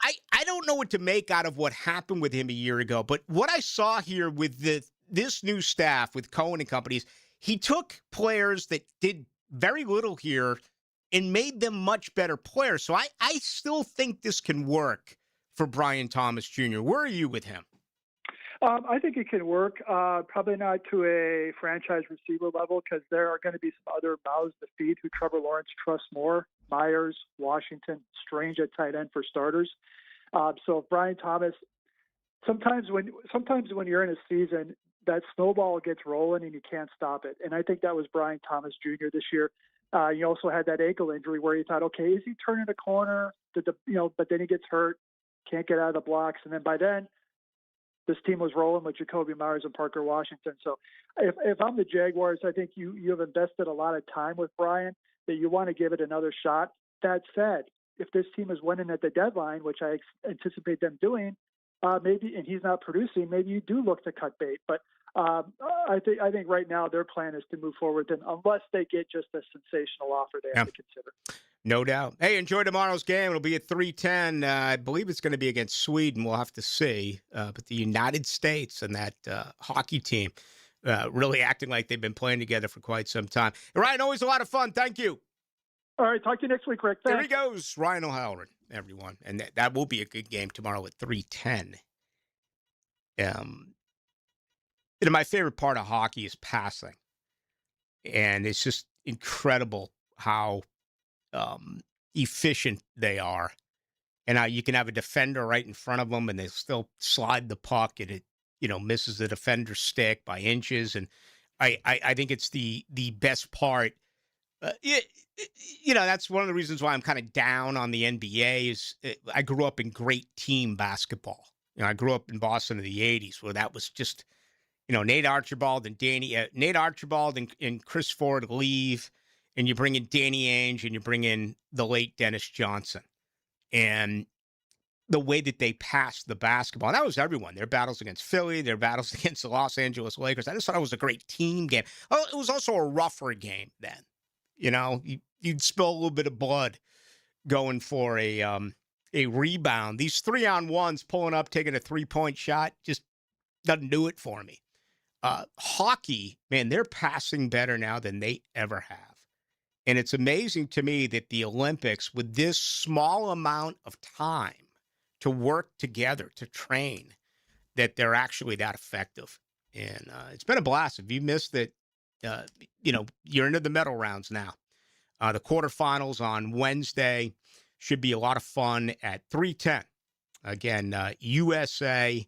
I don't know what to make out of what happened with him a year ago, but what I saw here with this new staff with Cohen and companies, he took players that did very little here and made them much better players. So I still think this can work for Brian Thomas Jr. Where are you with him? I think it can work. Probably not to a franchise receiver level because there are going to be some other mouths to feed who Trevor Lawrence trusts more. Myers, Washington, Strange at tight end for starters. So if Brian Thomas, sometimes when you're in a season, that snowball gets rolling and you can't stop it. And I think that was Brian Thomas Jr. this year. You also had that ankle injury where you thought, okay, is he turning a corner? But then he gets hurt, can't get out of the blocks. And then by then, this team was rolling with Jacoby Myers and Parker Washington. So if I'm the Jaguars, I think you have invested a lot of time with Brian that you want to give it another shot. That said, if this team is winning at the deadline, which I anticipate them doing, maybe, and he's not producing, maybe you do look to cut bait. But I think right now their plan is to move forward, and unless they get just a sensational offer, they have to consider. No doubt. Hey, enjoy tomorrow's game. It'll be at 3:10. I believe it's going to be against Sweden. We'll have to see. But the United States and that hockey team really acting like they've been playing together for quite some time. Ryan, always a lot of fun. Thank you. All right. Talk to you next week, Rick. Thanks. There he goes, Ryan O'Halloran. everyone. And that will be a good game tomorrow at 3:10. My favorite part of hockey is passing. And it's just incredible how efficient they are. And how you can have a defender right in front of them and they still slide the puck and it, misses the defender's stick by inches. And I think it's the best part. That's one of the reasons why I'm kind of down on the NBA is I grew up in great team basketball. I grew up in Boston in the 80s where that was just, Nate Archibald and and Chris Ford leave, and you bring in Danny Ainge and you bring in the late Dennis Johnson. And the way that they passed the basketball, and that was everyone. Their battles against Philly, their battles against the Los Angeles Lakers. I just thought it was a great team game. Oh, it was also a rougher game then. You'd spill a little bit of blood going for a rebound. These 3-on-1s pulling up, taking a 3-point shot just doesn't do it for me. Hockey, man, they're passing better now than they ever have. And it's amazing to me that the Olympics, with this small amount of time to work together, to train, that they're actually that effective. And it's been a blast. If you missed it, you're into the medal rounds now. The quarterfinals on Wednesday should be a lot of fun at 3:10. Again, USA,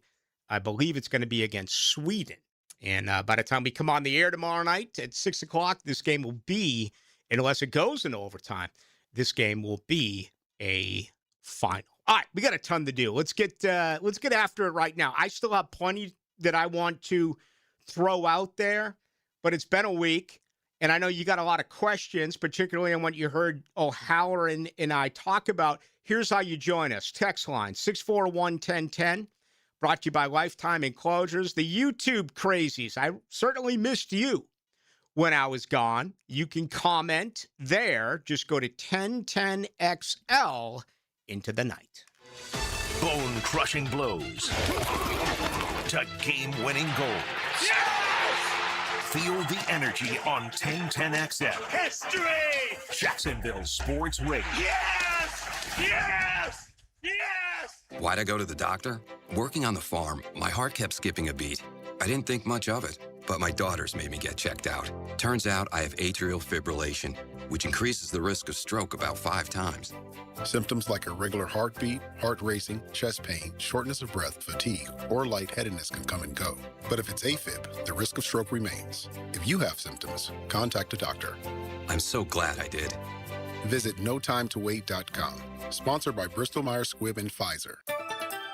I believe it's going to be against Sweden. And by the time we come on the air tomorrow night at 6 o'clock, this game will be, unless it goes into overtime, this game will be a final. All right, we got a ton to do. Let's get after it right now. I still have plenty that I want to throw out there, but it's been a week, and I know you got a lot of questions, particularly on what you heard O'Halloran and I talk about. Here's how you join us. Text line 641-1010. Brought to you by Lifetime Enclosures. The YouTube crazies. I certainly missed you when I was gone. You can comment there. Just go to 1010XL into the night. Bone-crushing blows to game-winning goals. Yes! Feel the energy on 1010XL. History! Jacksonville Sports Radio. Yes! Yes! Yes! Why'd I go to the doctor? Working on the farm, my heart kept skipping a beat. I didn't think much of it, but my daughters made me get checked out. Turns out I have atrial fibrillation, which increases the risk of stroke about 5 times. Symptoms like irregular heartbeat, heart racing, chest pain, shortness of breath, fatigue, or lightheadedness can come and go. But if it's AFib, the risk of stroke remains. If you have symptoms, contact a doctor. I'm so glad I did. Visit notimetowait.com. Sponsored by Bristol Myers Squibb and Pfizer.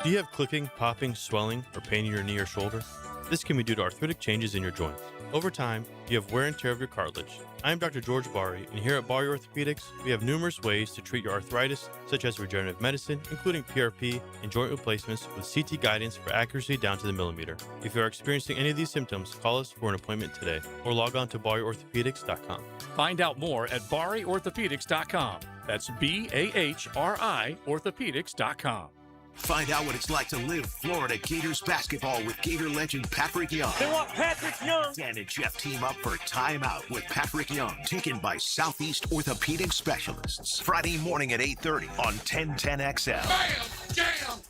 Do you have clicking, popping, swelling, or pain in your knee or shoulder? This can be due to arthritic changes in your joints. Over time, you have wear and tear of your cartilage. I'm Dr. George Bari, and here at Bari Orthopedics, we have numerous ways to treat your arthritis, such as regenerative medicine, including PRP and joint replacements with CT guidance for accuracy down to the millimeter. If you are experiencing any of these symptoms, call us for an appointment today, or log on to BariOrthopedics.com. Find out more at BariOrthopedics.com. That's BAHRI Orthopedics.com. Find out what it's like to live Florida Gators basketball with Gator legend Patrick Young. They want Patrick Young. Dan and Jeff team up for Time Out with Patrick Young, taken by Southeast Orthopedic Specialists. Friday morning at 8:30 on 1010XL. Bam! Jam!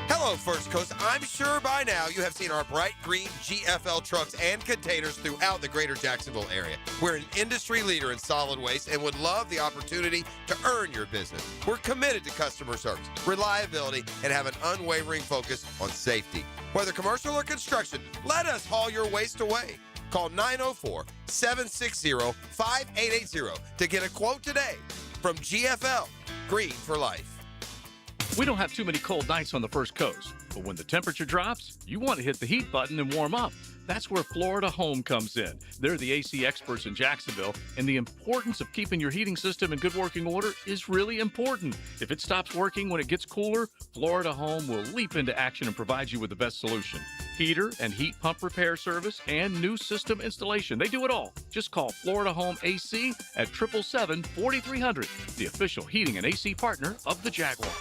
Hello, First Coast. I'm sure by now you have seen our bright green GFL trucks and containers throughout the greater Jacksonville area. We're an industry leader in solid waste and would love the opportunity to earn your business. We're committed to customer service, reliability, and have an unwavering focus on safety. Whether commercial or construction, let us haul your waste away. Call 904-760-5880 to get a quote today. From GFL, Green for Life. We don't have too many cold nights on the First Coast, but when the temperature drops, you want to hit the heat button and warm up. That's where Florida Home comes in. They're the AC experts in Jacksonville, and the importance of keeping your heating system in good working order is really important. If it stops working when it gets cooler, Florida Home will leap into action and provide you with the best solution. Heater and heat pump repair service and new system installation. They do it all. Just call Florida Home AC at 777-4300, the official heating and AC partner of the Jaguars.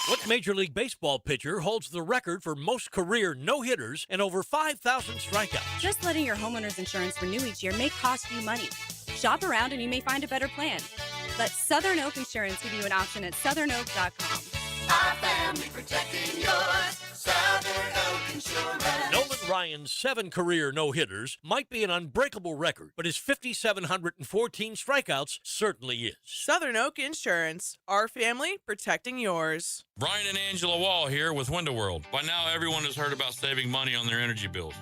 What Major League Baseball pitcher holds the record for most career no-hitters and over 5,000 strikeouts? Just letting your homeowner's insurance renew each year may cost you money. Shop around and you may find a better plan. Let Southern Oak Insurance give you an option at southernoak.com. Our family protecting yours. Southern Oak Insurance. Nolan Ryan's 7 career no-hitters might be an unbreakable record, but his 5,714 strikeouts certainly is. Southern Oak Insurance. Our family protecting yours. Brian and Angela Wall here with Window World. By now, everyone has heard about saving money on their energy bills.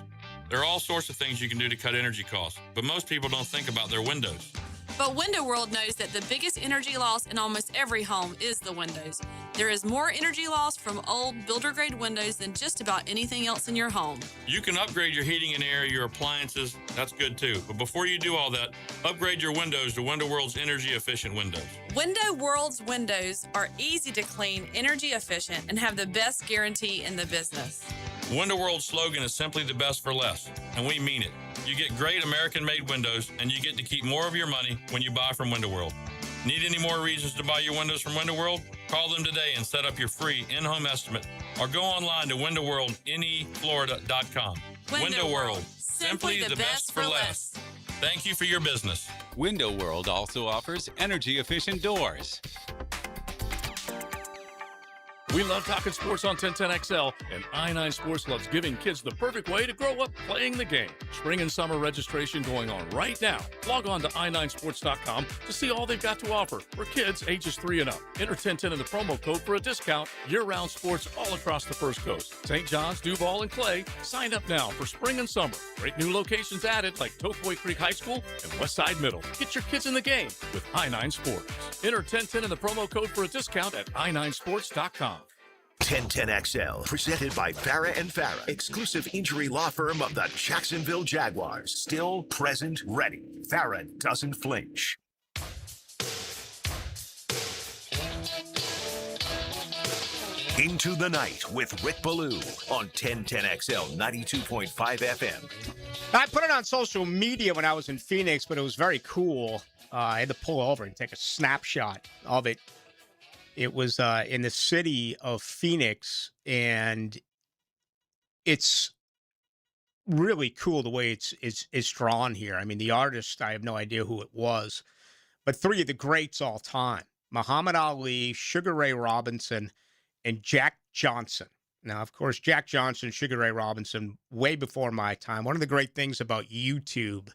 There are all sorts of things you can do to cut energy costs, but most people don't think about their windows. But Window World knows that the biggest energy loss in almost every home is the windows. There is more energy loss from old builder-grade windows than just about anything else in your home. You can upgrade your heating and air, your appliances. That's good too. But before you do all that, upgrade your windows to Window World's energy-efficient windows. Window World's windows are easy to clean, energy efficient, and have the best guarantee in the business. Window World's slogan is simply the best for less, and we mean it. You get great American-made windows, and you get to keep more of your money when you buy from Window World. Need any more reasons to buy your windows from Window World? Call them today and set up your free in-home estimate, or go online to windowworldneflorida.com. Window World, simply the best for less. Thank you for your business. Window World also offers energy-efficient doors. We love talking sports on 1010XL, and I9 Sports loves giving kids the perfect way to grow up playing the game. Spring and summer registration going on right now. Log on to i9sports.com to see all they've got to offer for kids ages 3 and up. Enter 1010 in the promo code for a discount. Year-round sports all across the First Coast. St. John's, Duval, and Clay. Sign up now for spring and summer. Great new locations added like Tocoy Creek High School and Westside Middle. Get your kids in the game with I9 Sports. Enter 1010 in the promo code for a discount at i9sports.com. 1010XL, presented by Farah and Farah, exclusive injury law firm of the Jacksonville Jaguars. Still, present, ready. Farah doesn't flinch. Into the Night with Rick Ballou on 1010XL 92.5 FM. I put it on social media when I was in Phoenix, but it was very cool. I had to pull over and take a snapshot of it. It was in the city of Phoenix, and it's really cool the way it's drawn here. I mean, the artist, I have no idea who it was, but 3 of the greats all time: Muhammad Ali, Sugar Ray Robinson, and Jack Johnson. Now, of course, Jack Johnson, Sugar Ray Robinson, way before my time. One of the great things about YouTube,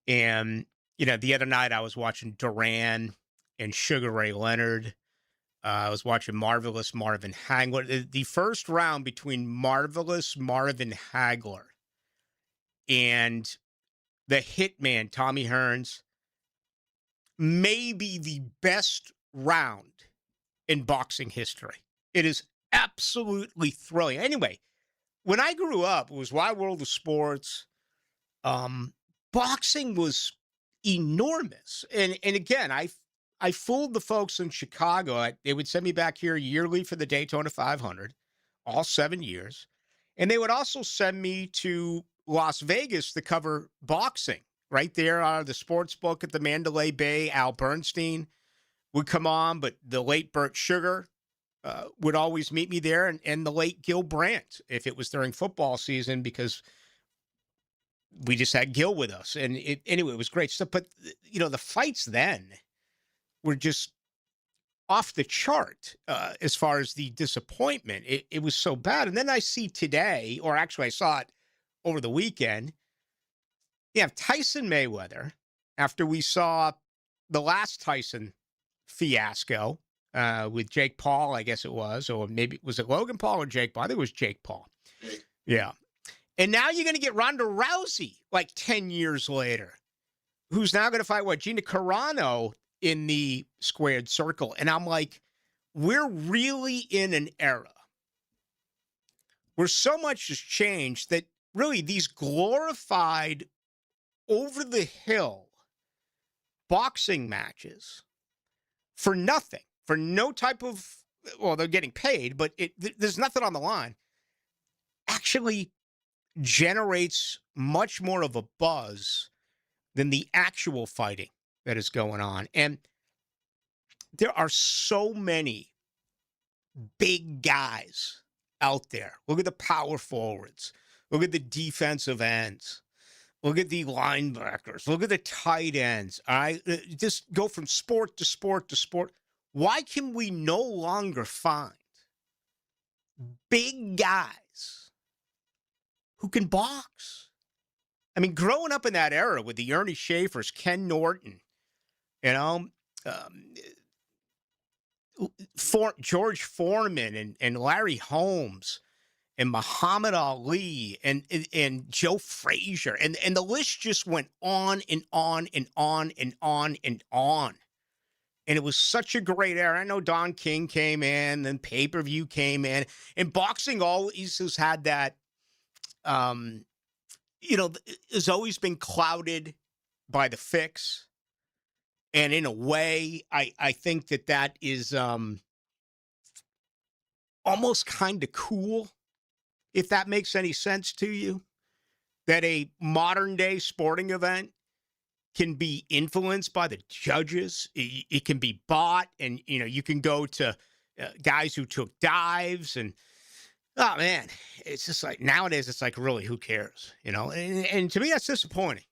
and, you know, the other night I was watching Duran and Sugar Ray Leonard. I was watching Marvelous Marvin Hagler. The first round between Marvelous Marvin Hagler and the Hitman, Tommy Hearns, may be the best round in boxing history. It is absolutely thrilling. Anyway, when I grew up, it was Wide World of Sports. Boxing was enormous. And again, I fooled the folks in Chicago. They would send me back here yearly for the Daytona 500, all 7 years. And they would also send me to Las Vegas to cover boxing. Right there the sports book at the Mandalay Bay. Al Bernstein would come on, but the late Burt Sugar would always meet me there, and the late Gil Brandt, if it was during football season, because we just had Gil with us. And anyway, it was great stuff. But, you know, the fights then were just off the chart as far as the disappointment. It was so bad. And then I see today, or actually I saw it over the weekend, you have Tyson Mayweather, after we saw the last Tyson fiasco with Jake Paul, I guess it was, or maybe, was it Logan Paul or Jake Paul? I think it was Jake Paul. Yeah. And now you're going to get Ronda Rousey like 10 years later, who's now going to fight, Gina Carano in the squared circle. And I'm like, we're really in an era where so much has changed that really these glorified over-the-hill boxing matches for nothing, for no type of, well, they're getting paid, but there's nothing on the line, actually generates much more of a buzz than the actual fighting that is going on. And there are so many big guys out there. Look at the power forwards. Look at the defensive ends. Look at the linebackers. Look at the tight ends. All right, just go from sport to sport to sport. Why can we no longer find big guys who can box? I mean, growing up in that era with the Ernie Schaefers, Ken Norton, you know, George Foreman and Larry Holmes and Muhammad Ali and Joe Frazier, and the list just went on and on and on and on and on. And it was such a great era. I know Don King came in, then pay-per-view came in, and boxing always has had that, has always been clouded by the fix. And in a way, I think that is almost kind of cool, if that makes any sense to you, that a modern-day sporting event can be influenced by the judges. It can be bought, and you can go to guys who took dives, and oh man, it's just like nowadays it's like, really, who cares? And to me that's disappointing.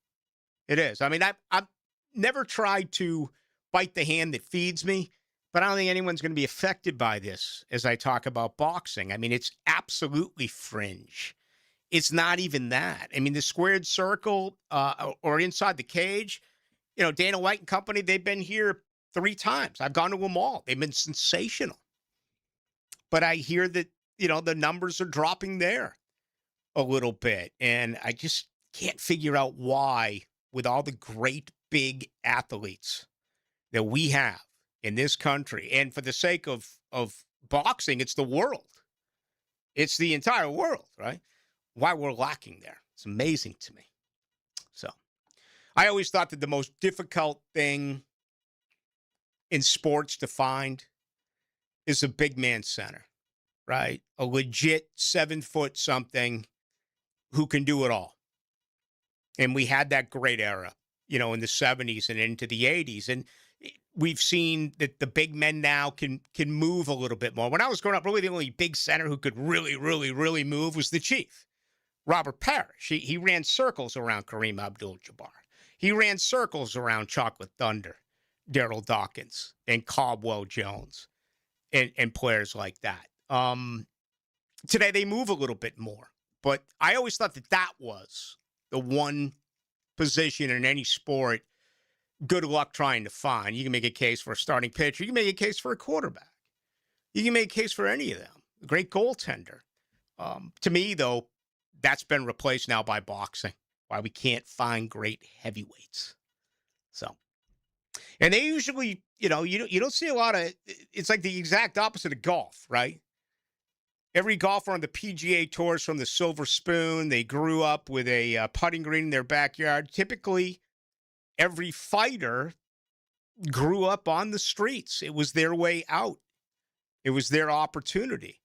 It is. I mean, I've never tried to bite the hand that feeds me, but I don't think anyone's going to be affected by this as I talk about boxing. I mean, it's absolutely fringe. It's not even that. I mean, the squared circle or inside the cage, Dana White and company, they've been here 3 times. I've gone to them all. They've been sensational. But I hear that, the numbers are dropping there a little bit. And I just can't figure out why, with all the great big athletes that we have in this country, and for the sake of boxing, it's the world. It's the entire world, right? Why we're lacking there. It's amazing to me. So I always thought that the most difficult thing in sports to find is a big man center, right? A legit 7-foot something who can do it all. And we had that great era, in the 70s and into the 80s. And we've seen that the big men now can move a little bit more. When I was growing up, really the only big center who could really, really, really move was the Chief, Robert Parrish. He ran circles around Kareem Abdul-Jabbar. He ran circles around Chocolate Thunder, Daryl Dawkins, and Caldwell Jones, and players like that. Today they move a little bit more, but I always thought that was the one position in any sport good luck trying to find. You can make a case for a starting pitcher. You can make a case for a quarterback. You can make a case for any of them. A great goaltender. To me, though, that's been replaced now by boxing. Why we can't find great heavyweights. So, and they usually, you don't see a lot of. It's like the exact opposite of golf, right? Every golfer on the PGA Tour is from the Silver Spoon. They grew up with a putting green in their backyard. Typically, every fighter grew up on the streets. It was their way out. It was their opportunity.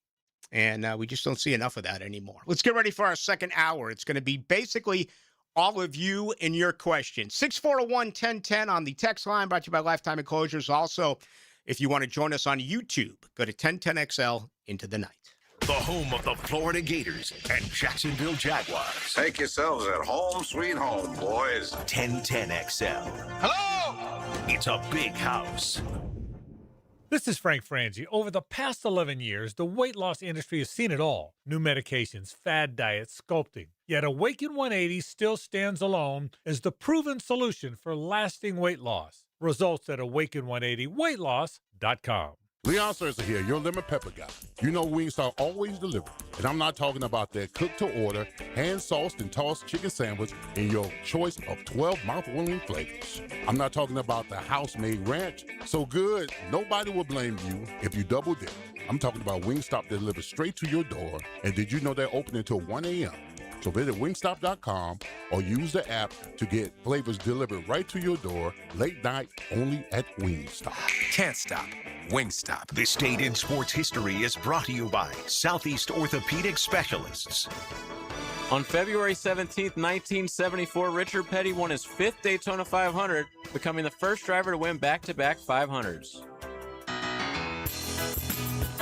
And we just don't see enough of that anymore. Let's get ready for our second hour. It's going to be basically all of you and your questions. 641-1010 on the text line, brought to you by Lifetime Enclosures. Also, if you want to join us on YouTube, go to 1010XL Into the Night. The home of the Florida Gators and Jacksonville Jaguars. Make yourselves at home, sweet home, boys. 1010XL. Hello! It's a big house. This is Frank Frangie. Over the past 11 years, the weight loss industry has seen it all. New medications, fad diets, sculpting. Yet Awaken 180 still stands alone as the proven solution for lasting weight loss. Results at awaken180weightloss.com. Leon Serza here, your lemon pepper guy. You know Wingstop always delivers. And I'm not talking about their cooked-to-order, hand-sauced and tossed chicken sandwich in your choice of 12 mouth-watering flavors. I'm not talking about the house-made ranch. So good, nobody will blame you if you double dip. I'm talking about Wingstop that delivers straight to your door. And did you know they're open until 1 a.m.? So visit wingstop.com or use the app to get flavors delivered right to your door late night only at Wingstop. Can't stop. Wingstop. This date in sports history is brought to you by Southeast Orthopedic Specialists. On February 17th, 1974, Richard Petty won his 5th Daytona 500, becoming the first driver to win back-to-back 500s.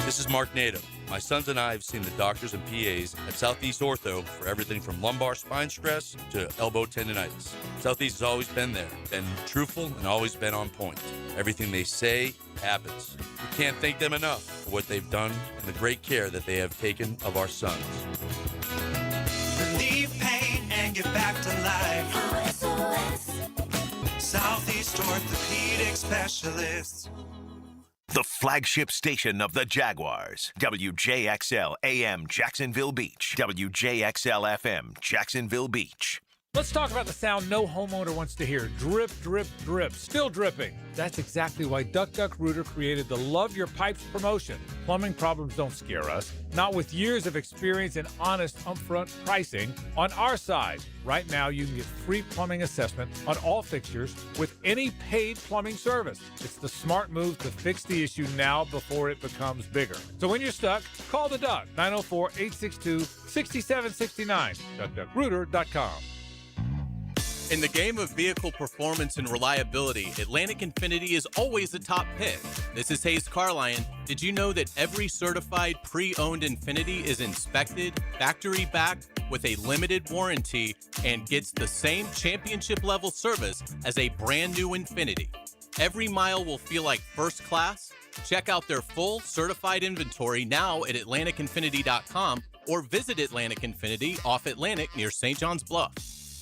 This is Mark Nato. My sons and I have seen the doctors and PAs at Southeast Ortho for everything from lumbar spine stress to elbow tendonitis. Southeast has always been there, been truthful, and always been on point. Everything they say happens. We can't thank them enough for what they've done and the great care that they have taken of our sons. Relieve pain and get back to life. SOS. Southeast Orthopedic Specialists. The flagship station of the Jaguars. WJXL AM Jacksonville Beach. WJXL FM Jacksonville Beach. Let's talk about the sound no homeowner wants to hear. Drip, drip, drip. Still dripping. That's exactly why Duck Duck Rooter created the Love Your Pipes promotion. Plumbing problems don't scare us. Not with years of experience and honest upfront pricing on our side. Right now, you can get free plumbing assessment on all fixtures with any paid plumbing service. It's the smart move to fix the issue now before it becomes bigger. So when you're stuck, call the Duck, 904-862-6769, duckduckrooter.com. In the game of vehicle performance and reliability, Atlantic Infinity is always the top pick. This is Hayes Carlion. Did you know that every certified pre-owned Infinity is inspected, factory-backed, with a limited warranty, and gets the same championship-level service as a brand-new Infinity? Every mile will feel like first class. Check out their full certified inventory now at AtlanticInfinity.com or visit Atlantic Infinity off Atlantic near St. John's Bluff.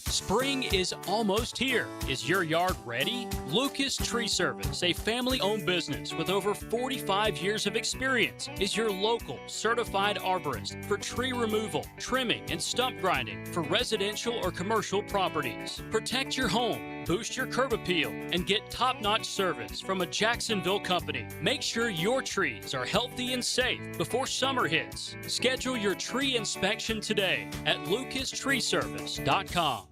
Spring is almost here. Is your yard ready? Lucas Tree Service, a family-owned business with over 45 years of experience, is your local certified arborist for tree removal, trimming, and stump grinding for residential or commercial properties. Protect your home, boost your curb appeal, and get top-notch service from a Jacksonville company. Make sure your trees are healthy and safe before summer hits. Schedule your tree inspection today at lucastreeservice.com.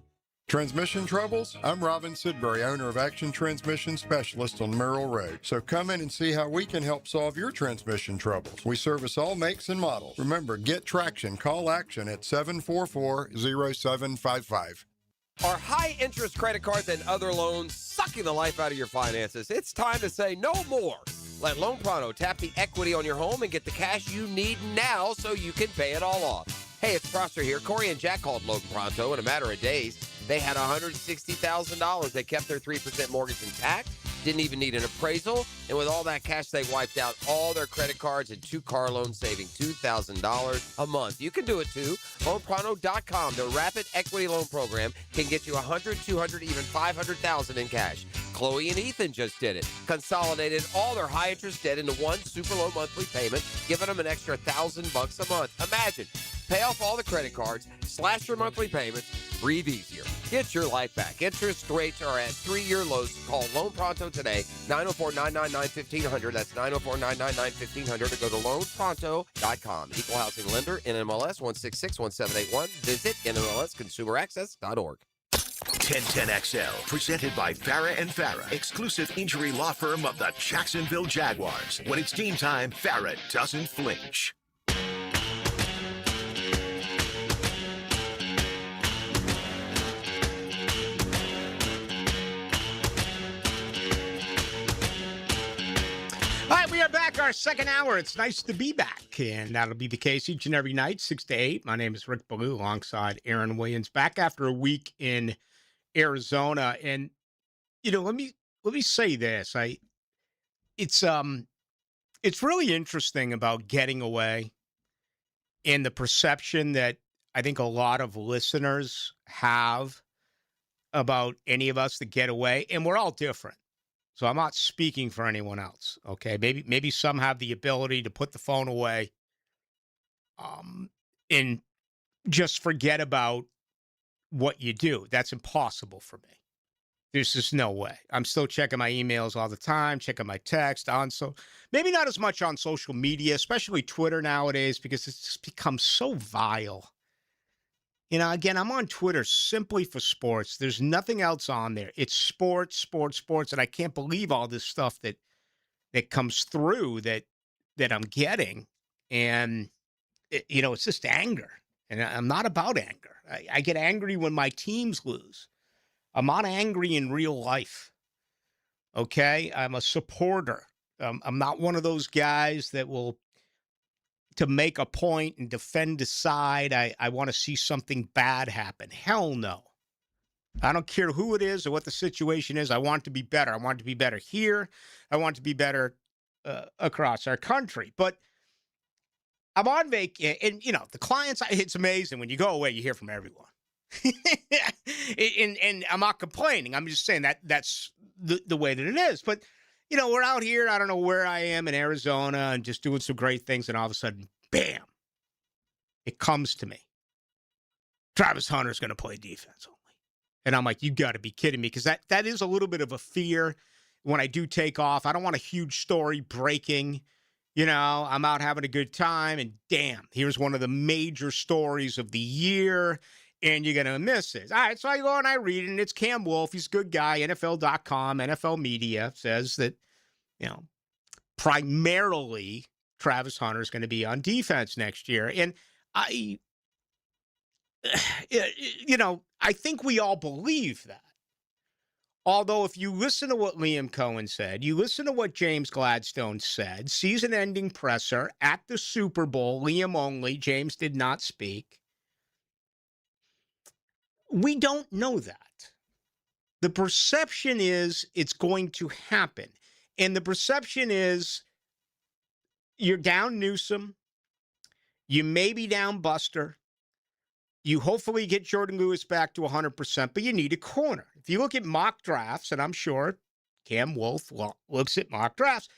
Transmission troubles? I'm Robin Sidbury, owner of Action Transmission Specialist on Merrill Road. So come in and see how we can help solve your transmission troubles. We service all makes and models. Remember, get traction. Call Action at 744-0755. Are high-interest credit cards and other loans sucking the life out of your finances? It's time to say no more. Let Loan Pronto tap the equity on your home and get the cash you need now so you can pay it all off. Hey, it's Prosser here. Corey and Jack called Loan Pronto in a matter of days. They had $160,000. They kept their 3% mortgage intact, didn't even need an appraisal, and with all that cash, they wiped out all their credit cards and 2 car loans, saving $2,000 a month. You can do it too. LoanPronto.com, the rapid equity loan program, can get you $100,000, $200,000, even $500,000 in cash. Chloe and Ethan just did it. Consolidated all their high-interest debt into one super low monthly payment, giving them an extra $1,000 a month. Imagine. Pay off all the credit cards, slash your monthly payments, breathe easier. Get your life back. Interest rates are at 3-year lows. Call Loan Pronto today, 904-999-1500. That's 904-999-1500, or go to loanpronto.com. Equal housing lender, NMLS 1661781. Visit NMLSconsumeraccess.org. 1010XL, presented by Farah and Farah, exclusive injury law firm of the Jacksonville Jaguars. When it's game time, Farah doesn't flinch. All right, we are back, our second hour. It's nice to be back, and that'll be the case each and every night, 6 to 8. My name is Rick Ballou, alongside Aaron Williams, back after a week in Arizona. And let me say this: it's really interesting about getting away, and the perception that I think a lot of listeners have about any of us that get away, and we're all different. So I'm not speaking for anyone else, okay? Maybe some have the ability to put the phone away and just forget about what you do. That's impossible for me. There's just no way. I'm still checking my emails all the time, checking my text maybe not as much on social media, especially Twitter nowadays, because it's just become so vile. Again, I'm on Twitter simply for sports. There's nothing else on there. It's sports, sports, sports, and I can't believe all this stuff that comes through that I'm getting. And, it's just anger. And I'm not about anger. I get angry when my teams lose. I'm not angry in real life. Okay? I'm a supporter. I'm not one of those guys that will to make a point and defend a side. I want to see something bad happen. Hell no. I don't care who it is or what the situation is. I want it to be better. I want it to be better here. I want it to be better across our country. But I'm on vacation, and, you know, the clients, it's amazing. When you go away, you hear from everyone. and I'm not complaining. I'm just saying that's the way that it is. But, you know, we're out here. I don't know where I am in Arizona and just doing some great things. And all of a sudden, bam, it comes to me. Travis Hunter's going to play defense only. And I'm like, you got to be kidding me. Because that is a little bit of a fear when I do take off. I don't want a huge story breaking. You know, I'm out having a good time. And damn, here's one of the major stories of the year. And you're going to miss it. All right, so I go and I read it, and it's Cam Wolfe. He's a good guy. NFL.com, NFL Media says that, you know, primarily Travis Hunter is going to be on defense next year. And I think we all believe that. Although if you listen to what Liam Cohen said, you listen to what James Gladstone said, season-ending presser at the Super Bowl, Liam only, James did not speak. We don't know that. The perception is it's going to happen. And the perception is you're down Newsome. You may be down Buster. You hopefully get Jordan Lewis back to 100%, but you need a corner. If you look at mock drafts, and I'm sure Cam Wolfe looks at mock drafts,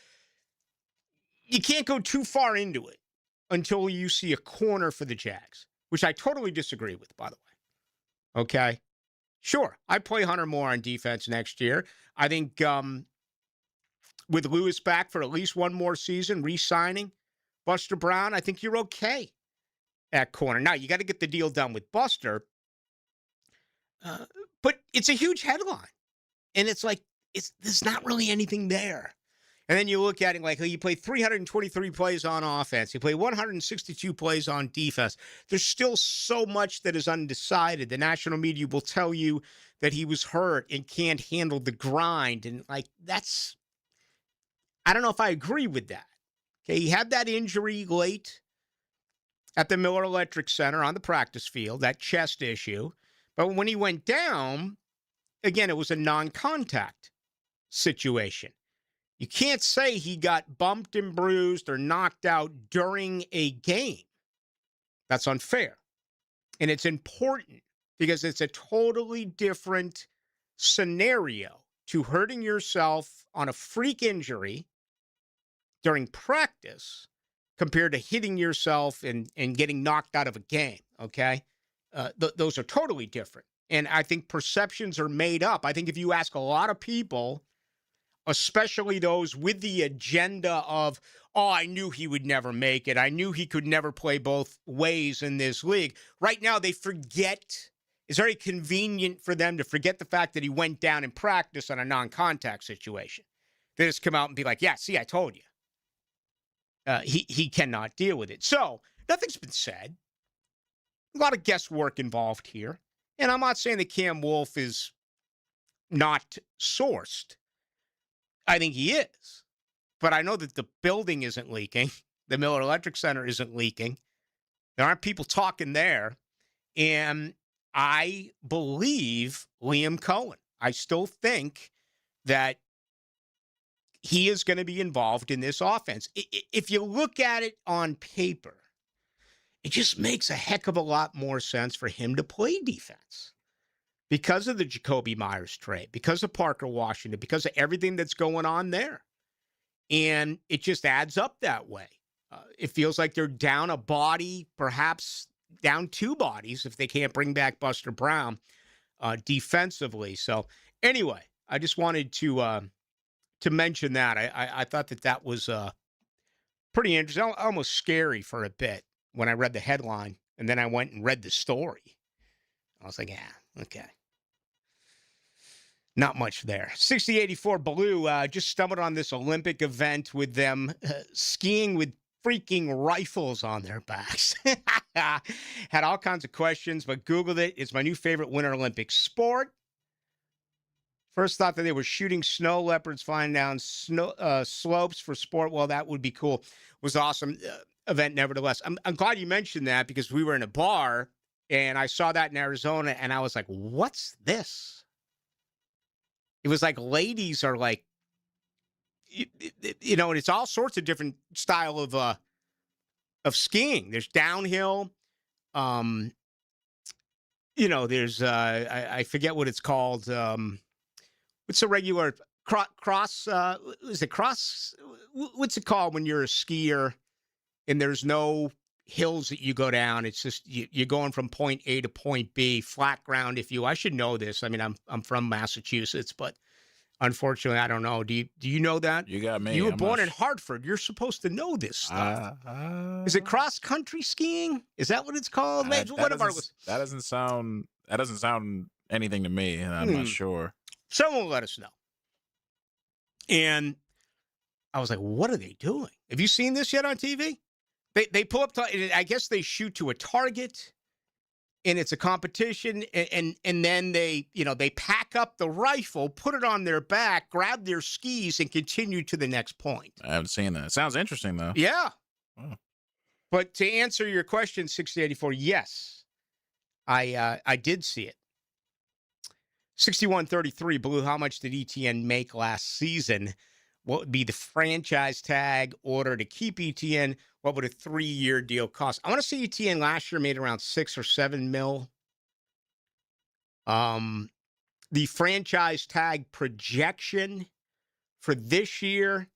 you can't go too far into it until you see a corner for the Jags, which I totally disagree with, by the way. Okay, sure. I play Hunter more on defense next year. I think with Lewis back for at least one more season, re-signing Buster Brown, I think you're okay at corner. Now, you got to get the deal done with Buster, but it's a huge headline. And it's like, there's not really anything there. And then you look at it like, you play 323 plays on offense. You play 162 plays on defense. There's still so much that is undecided. The national media will tell you that he was hurt and can't handle the grind. And, like, I don't know if I agree with that. Okay, he had that injury late at the Miller Electric Center on the practice field, that chest issue. But when he went down, again, it was a non-contact situation. You can't say he got bumped and bruised or knocked out during a game. That's unfair. And it's important because it's a totally different scenario to hurting yourself on a freak injury during practice compared to hitting yourself and getting knocked out of a game, okay? Those are totally different. And I think perceptions are made up. I think if you ask a lot of people, especially those with the agenda of, oh, I knew he would never make it. I knew he could never play both ways in this league. Right now, they forget. It's very convenient for them to forget the fact that he went down in practice on a non-contact situation. They just come out and be like, yeah, see, I told you. He cannot deal with it. So nothing's been said. A lot of guesswork involved here. And I'm not saying that Cam Wolfe is not sourced. I think he is. But I know that the building isn't leaking. The Miller Electric Center isn't leaking. There aren't people talking there. And I believe Liam Cohen. I still think that he is going to be involved in this offense. If you look at it on paper, it just makes a heck of a lot more sense for him to play defense because of the Jacoby Myers trade, because of Parker Washington, because of everything that's going on there. And it just adds up that way. It feels like they're down a body, perhaps down two bodies if they can't bring back Buster Brown defensively. So anyway, I just wanted to mention that. I thought that was pretty interesting, almost scary for a bit when I read the headline, and then I went and read the story. I was like, yeah, okay. Not much there. 6084 Blue just stumbled on this Olympic event with them skiing with freaking rifles on their backs. Had all kinds of questions, but Googled it. It's my new favorite Winter Olympic sport. First thought that they were shooting snow leopards flying down slopes for sport. Well, that would be cool. It was awesome. event nevertheless. I'm glad you mentioned that because we were in a bar and I saw that in Arizona and I was like, what's this? It was like ladies are like, you know, and it's all sorts of different style of skiing. There's downhill. You know, there's I forget what it's called. What's a regular cross? Is it cross? What's it called when you're a skier and there's no hills that you go down? It's just you're going from point A to point B, flat ground. I should know this. I mean, I'm from Massachusetts, but unfortunately, I don't know. Do you know that? You got me. You were born in Hartford. You're supposed to know this stuff. Is it cross country skiing? Is that what it's called? That doesn't sound anything to me, and I'm not sure. Someone will let us know. And I was like, what are they doing? Have you seen this yet on TV? They pull up, I guess they shoot to a target, and it's a competition, and then they pack up the rifle, put it on their back, grab their skis, and continue to the next point. I haven't seen that. It sounds interesting, though. Yeah. Oh. But to answer your question, 6084, yes, I did see it. 6133, Blue, how much did ETN make last season? What would be the franchise tag order to keep ETN? What would a 3-year deal cost? I want to say ETN last year made around 6 or 7 mil. The franchise tag projection for this year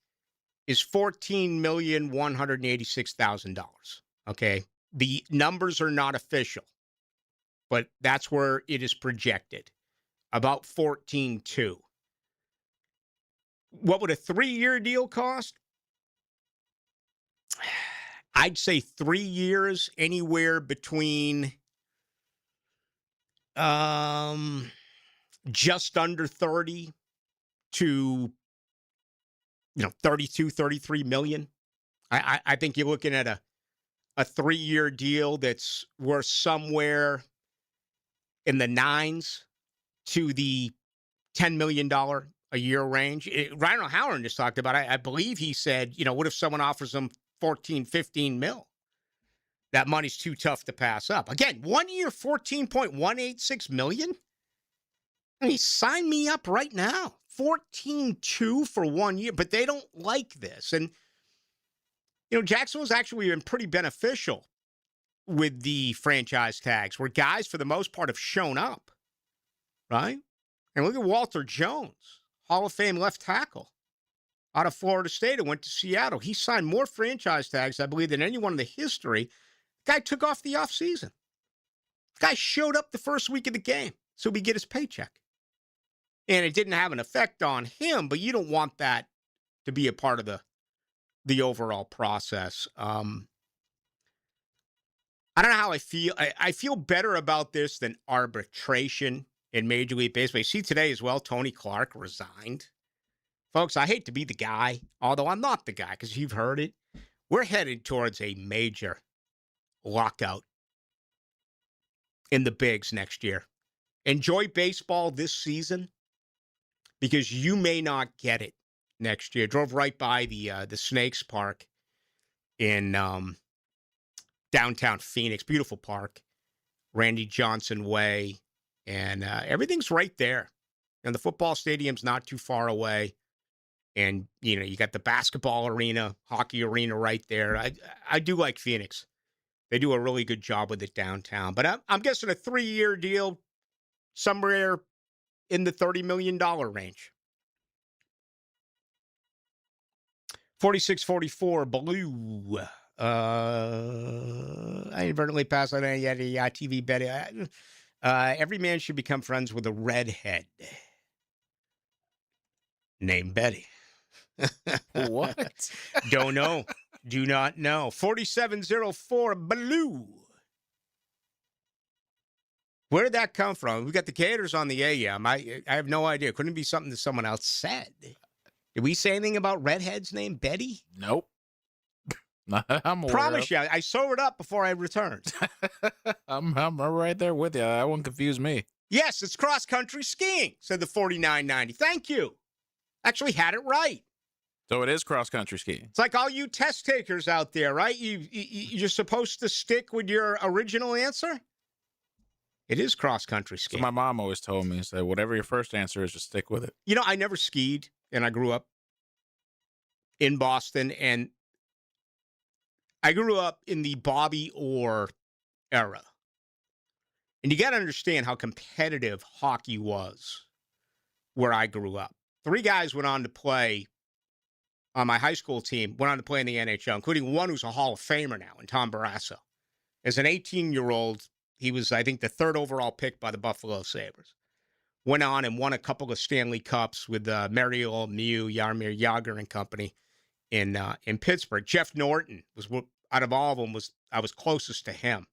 is $14,186,000. Okay. The numbers are not official, but that's where it is projected. About 14.2. What would a 3-year deal cost? I'd say 3 years, anywhere between just under 30 to 32, 33 million. I think you're looking at a 3-year deal that's worth somewhere in the 9s to the $10 million a year range. Ryan O'Halloran just talked about it. I believe he said, what if someone offers them 14, 15 mil? That money's too tough to pass up. Again, 1 year, 14.186 million. I mean, sign me up right now. 14.2 for 1 year, but they don't like this. And, Jacksonville's actually been pretty beneficial with the franchise tags, where guys, for the most part, have shown up, right? And look at Walter Jones, Hall of Fame left tackle out of Florida State and went to Seattle. He signed more franchise tags, I believe, than anyone in the history. The guy took off the offseason. The guy showed up the first week of the game so he get his paycheck. And it didn't have an effect on him, but you don't want that to be a part of the overall process. I don't know how I feel. I feel better about this than arbitration in Major League Baseball. You see today as well, Tony Clark resigned. Folks, I hate to be the guy, although I'm not the guy, because you've heard it. We're headed towards a major lockout in the bigs next year. Enjoy baseball this season, because you may not get it next year. Drove right by the Snakes Park in downtown Phoenix. Beautiful park. Randy Johnson Way. And everything's right there. And the football stadium's not too far away. And, you got the basketball arena, hockey arena right there. I do like Phoenix. They do a really good job with it downtown. But I'm guessing a 3-year deal somewhere in the $30 million range. 4644 Blue. I inadvertently passed on a TV bet. Every man should become friends with a redhead named Betty. What? Don't know. Do not know. 4704 Blue. Where did that come from? We got the Gators on the AM. I have no idea. Couldn't it be something that someone else said? Did we say anything about redheads named Betty? Nope. I'm aware. Promise you, I saw it up before I returned. I'm right there with you. That won't confuse me. Yes, it's cross-country skiing, said the 4990. Thank you. Actually had it right. So it is cross-country skiing. It's like all you test takers out there, right? You're supposed to stick with your original answer? It is cross-country So skiing. my mom always told me, say, whatever your first answer is, just stick with it. You know, I never skied, and I grew up in Boston, and I grew up in the Bobby Orr era. And you got to understand how competitive hockey was where I grew up. 3 guys went on to play on my high school team, went on to play in the NHL, including one who's a Hall of Famer now, and Tom Barrasso. As an 18-year-old, he was, I think, the 3rd overall pick by the Buffalo Sabres. Went on and won a couple of Stanley Cups with Mario Lemieux, Jaromir Jagr and company in Pittsburgh. Jeff Norton was, out of all of them, I was closest to him.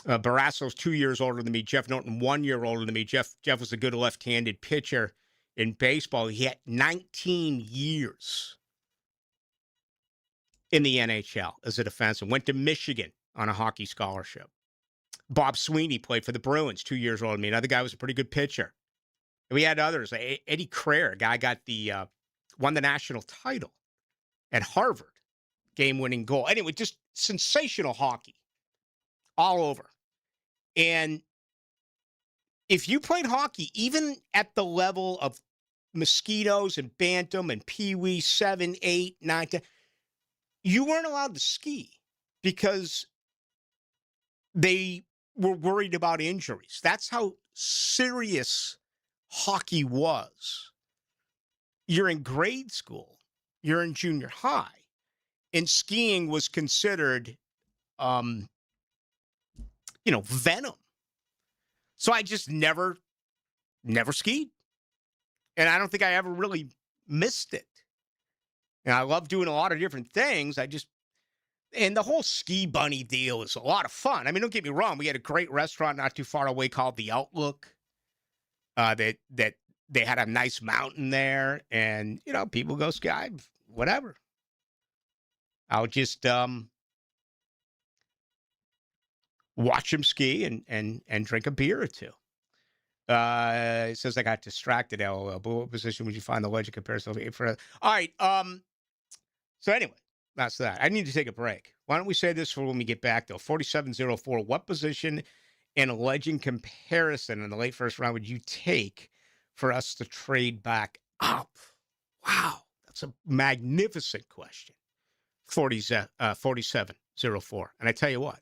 Barrasso's 2 years older than me. Jeff Norton, 1 year older than me. Jeff was a good left-handed pitcher in baseball. He had 19 years in the NHL as a defenseman. Went to Michigan on a hockey scholarship. Bob Sweeney played for the Bruins, 2 years older than me. Another guy was a pretty good pitcher. And we had others. Eddie Crair, a guy got won the national title at Harvard, game-winning goal. Anyway, just sensational hockey all over. And if you played hockey, even at the level of Mosquitoes and Bantam and Pee Wee 7, 8, 9, 10, you weren't allowed to ski because they were worried about injuries. That's how serious hockey was. You're in grade school, you're in junior high, and skiing was considered, venom. So I just never skied. And I don't think I ever really missed it. And I love doing a lot of different things. And the whole ski bunny deal is a lot of fun. I mean, don't get me wrong. We had a great restaurant not too far away called The Outlook. That they had a nice mountain there. And, people go ski, whatever. I'll just watch them ski and drink a beer or two. It says I got distracted, LOL. But what position would you find the legend comparison for? All right. So anyway, that's that. I need to take a break. Why don't we say this for when we get back, though? 4704. What position in a legend comparison in the late first round would you take for us to trade back up? Wow. That's a magnificent question. 4704. And I tell you what,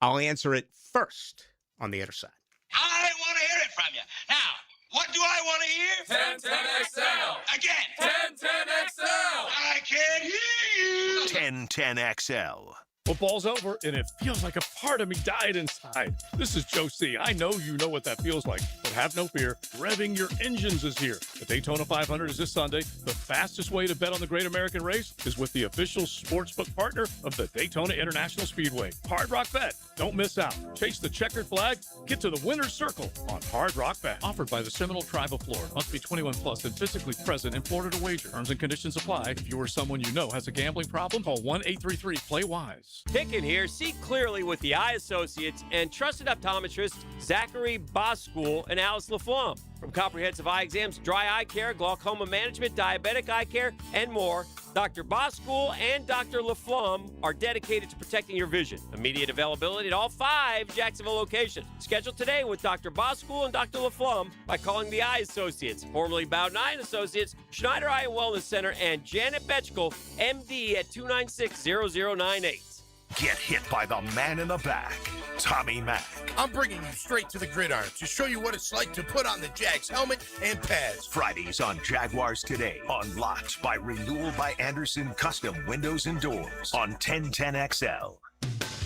I'll answer it first on the other side. I want to hear it from you. Now, what do I want to hear? 1010XL. Again. 1010XL. I can't hear you. 1010XL. Football's over, and it feels like a part of me died inside. This is Joe C. I know you know what that feels like, but have no fear. Revving your engines is here. The Daytona 500 is this Sunday. The fastest way to bet on the Great American Race is with the official sportsbook partner of the Daytona International Speedway, Hard Rock Bet. Don't miss out. Chase the checkered flag. Get to the winner's circle on Hard Rock Bet. Offered by the Seminole Tribe of Florida. Must be 21 plus and physically present in Florida to wager. Terms and conditions apply. If you or someone you know has a gambling problem, call 1-833-PLAY-WISE. Picken here. See clearly with the Eye Associates and trusted optometrists Zachary Boskool and Alice LaFlamme. From comprehensive eye exams, dry eye care, glaucoma management, diabetic eye care, and more, Dr. Boskool and Dr. LaFlamme are dedicated to protecting your vision. Immediate availability at all 5 Jacksonville locations. Schedule today with Dr. Boskool and Dr. LaFlamme by calling the Eye Associates, formerly Bowden Eye Associates, Schneider Eye and Wellness Center, and Janet Betchkel, MD at 296-0098. Get hit by the man in the back, Tommy Mack. I'm bringing you straight to the gridiron to show you what it's like to put on the Jags helmet and pads. Fridays on Jaguars Today. Unlocked by Renewal by Anderson Custom Windows and Doors on 1010XL.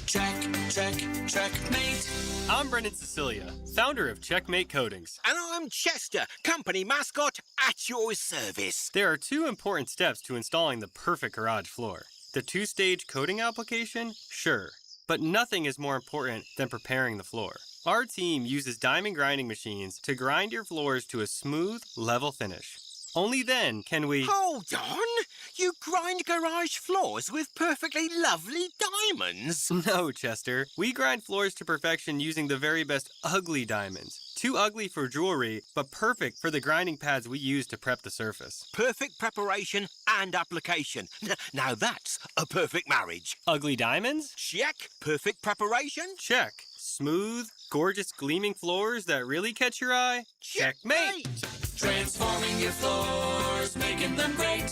Checkmate. I'm Brendan Cecilia, founder of Checkmate Coatings. And I'm Chester, company mascot at your service. There are 2 important steps to installing the perfect garage floor. The 2-stage coating application? Sure. But nothing is more important than preparing the floor. Our team uses diamond grinding machines to grind your floors to a smooth, level finish. Only then can we... Hold on! You grind garage floors with perfectly lovely diamonds? No, Chester. We grind floors to perfection using the very best ugly diamonds Too ugly for jewelry, but perfect for the grinding pads we use to prep the surface. Perfect preparation and application. Now that's a perfect marriage. Ugly diamonds? Check. Perfect preparation? Check. Smooth, gorgeous gleaming floors that really catch your eye? Checkmate! Transforming your floors, making them great.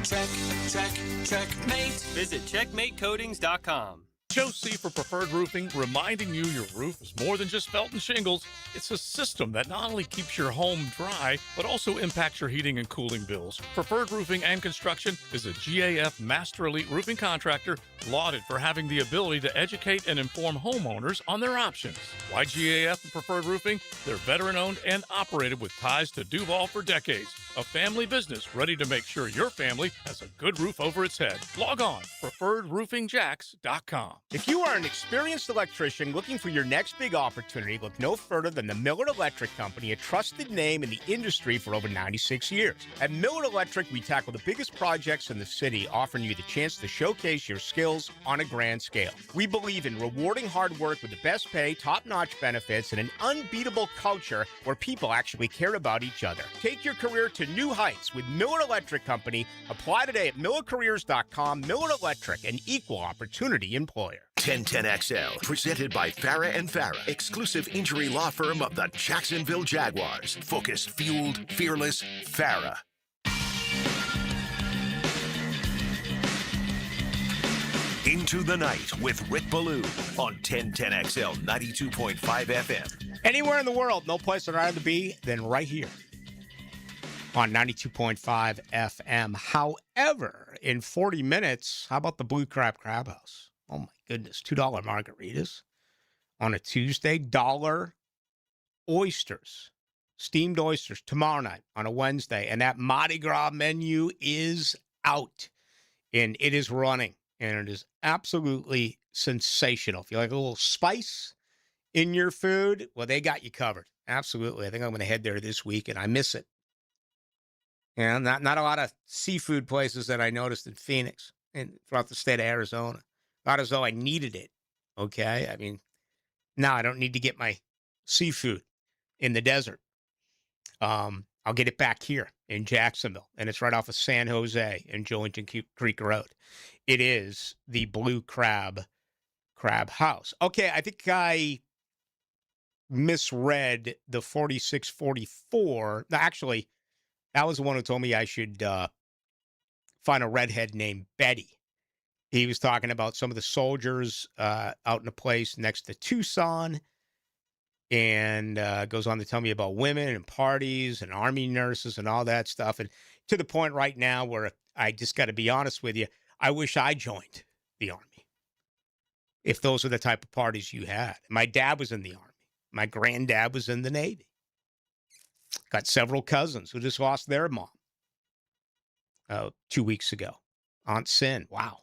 Checkmate. Visit checkmatecoatings.com. Joe C. for Preferred Roofing, reminding you your roof is more than just felt and shingles. It's a system that not only keeps your home dry, but also impacts your heating and cooling bills. Preferred Roofing and Construction is a GAF Master Elite Roofing Contractor, lauded for having the ability to educate and inform homeowners on their options. Why GAF and Preferred Roofing? They're veteran-owned and operated with ties to Duval for decades. A family business ready to make sure your family has a good roof over its head. Log on, preferredroofingjax.com. If you are an experienced electrician looking for your next big opportunity, look no further than the Miller Electric Company, a trusted name in the industry for over 96 years. At Miller Electric, we tackle the biggest projects in the city, offering you the chance to showcase your skills on a grand scale. We believe in rewarding hard work with the best pay, top-notch benefits, and an unbeatable culture where people actually care about each other. Take your career to new heights with Miller Electric Company. Apply today at millercareers.com. Miller Electric, an equal opportunity employer. 1010XL, presented by Farah and Farah, exclusive injury law firm of the Jacksonville Jaguars. Focused, fueled, fearless, Farah. Into the Night with Rick Ballou on 1010XL 92.5 FM. Anywhere in the world, no place I'd rather be than right here on 92.5 FM. However, in 40 minutes, how about the Blue Crab House? Oh, my goodness. $2 margaritas on a Tuesday. $1 oysters, steamed oysters tomorrow night on a Wednesday. And that Mardi Gras menu is out, and it is running. And it is absolutely sensational. If you like a little spice in your food, well, they got you covered. Absolutely. I think I'm going to head there this week, and I miss it. And not a lot of seafood places that I noticed in Phoenix and throughout the state of Arizona. Not as though I needed it, okay? I mean, now I don't need to get my seafood in the desert. I'll get it back here in Jacksonville, and it's right off of San Jose and Jolington Creek Road. It is the Blue Crab House. Okay, I think I misread the 4644. No, actually, that was the one who told me I should find a redhead named Betty. He was talking about some of the soldiers out in a place next to Tucson, and goes on to tell me about women and parties and Army nurses and all that stuff. And to the point right now where I just got to be honest with you, I wish I joined the Army if those are the type of parties you had. My dad was in the Army. My granddad was in the Navy. Got several cousins who just lost their mom 2 weeks ago. Aunt Sin. Wow.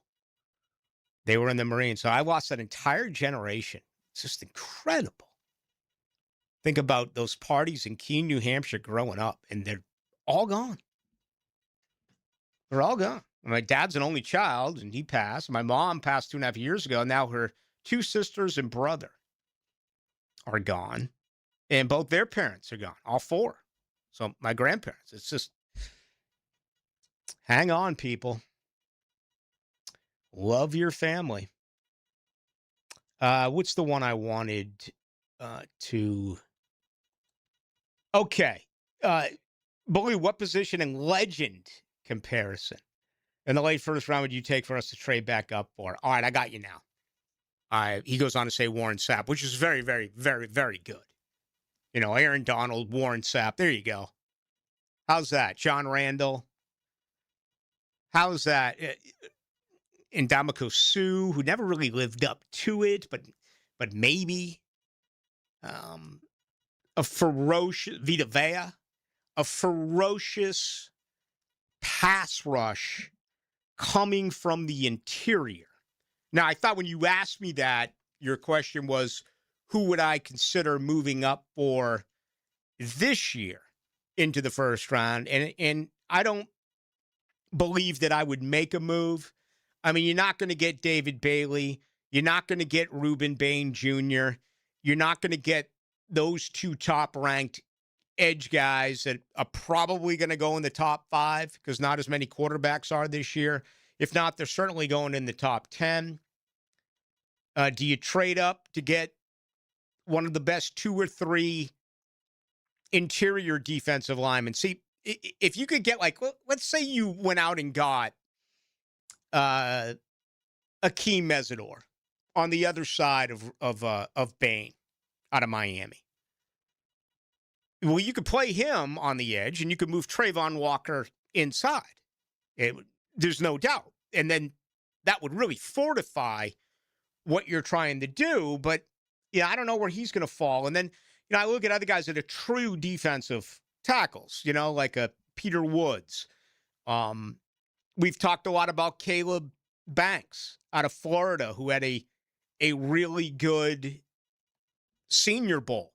They were in the Marines. So I lost that entire generation. It's just incredible. Think about those parties in Keene, New Hampshire growing up, and they're all gone. They're all gone. My dad's an only child, and he passed. My mom passed 2.5 years ago. Now her 2 sisters and brother are gone, and both their parents are gone, all 4. So my grandparents, it's just, hang on, people. Love your family. What's the one I wanted to... Okay. Blue, what position in legend comparison in the late first round would you take for us to trade back up for? All right, I got you now. He goes on to say Warren Sapp, which is very, very, very, very good. You know, Aaron Donald, Warren Sapp. There you go. How's that? John Randall. How's that? Ndamukong Suh, who never really lived up to it, but maybe. A ferocious Vita Vea, a ferocious pass rush coming from the interior. Now, I thought when you asked me that, your question was, who would I consider moving up for this year into the first round? And I don't believe that I would make a move. I mean, you're not going to get David Bailey. You're not going to get Reuben Bain Jr. You're not going to get those two top-ranked edge guys that are probably going to go in the top 5 because not as many quarterbacks are this year. If not, they're certainly going in the top 10. Do you trade up to get one of the best 2 or 3 interior defensive linemen? See, if you could get, like, let's say you went out and got Akeem Mesidor on the other side of Bain out of Miami. Well, you could play him on the edge, and you could move Trayvon Walker inside. There's no doubt. And then that would really fortify what you're trying to do. But, yeah, I don't know where he's going to fall. And then, I look at other guys that are true defensive tackles, like a Peter Woods. We've talked a lot about Caleb Banks out of Florida, who had a really good Senior Bowl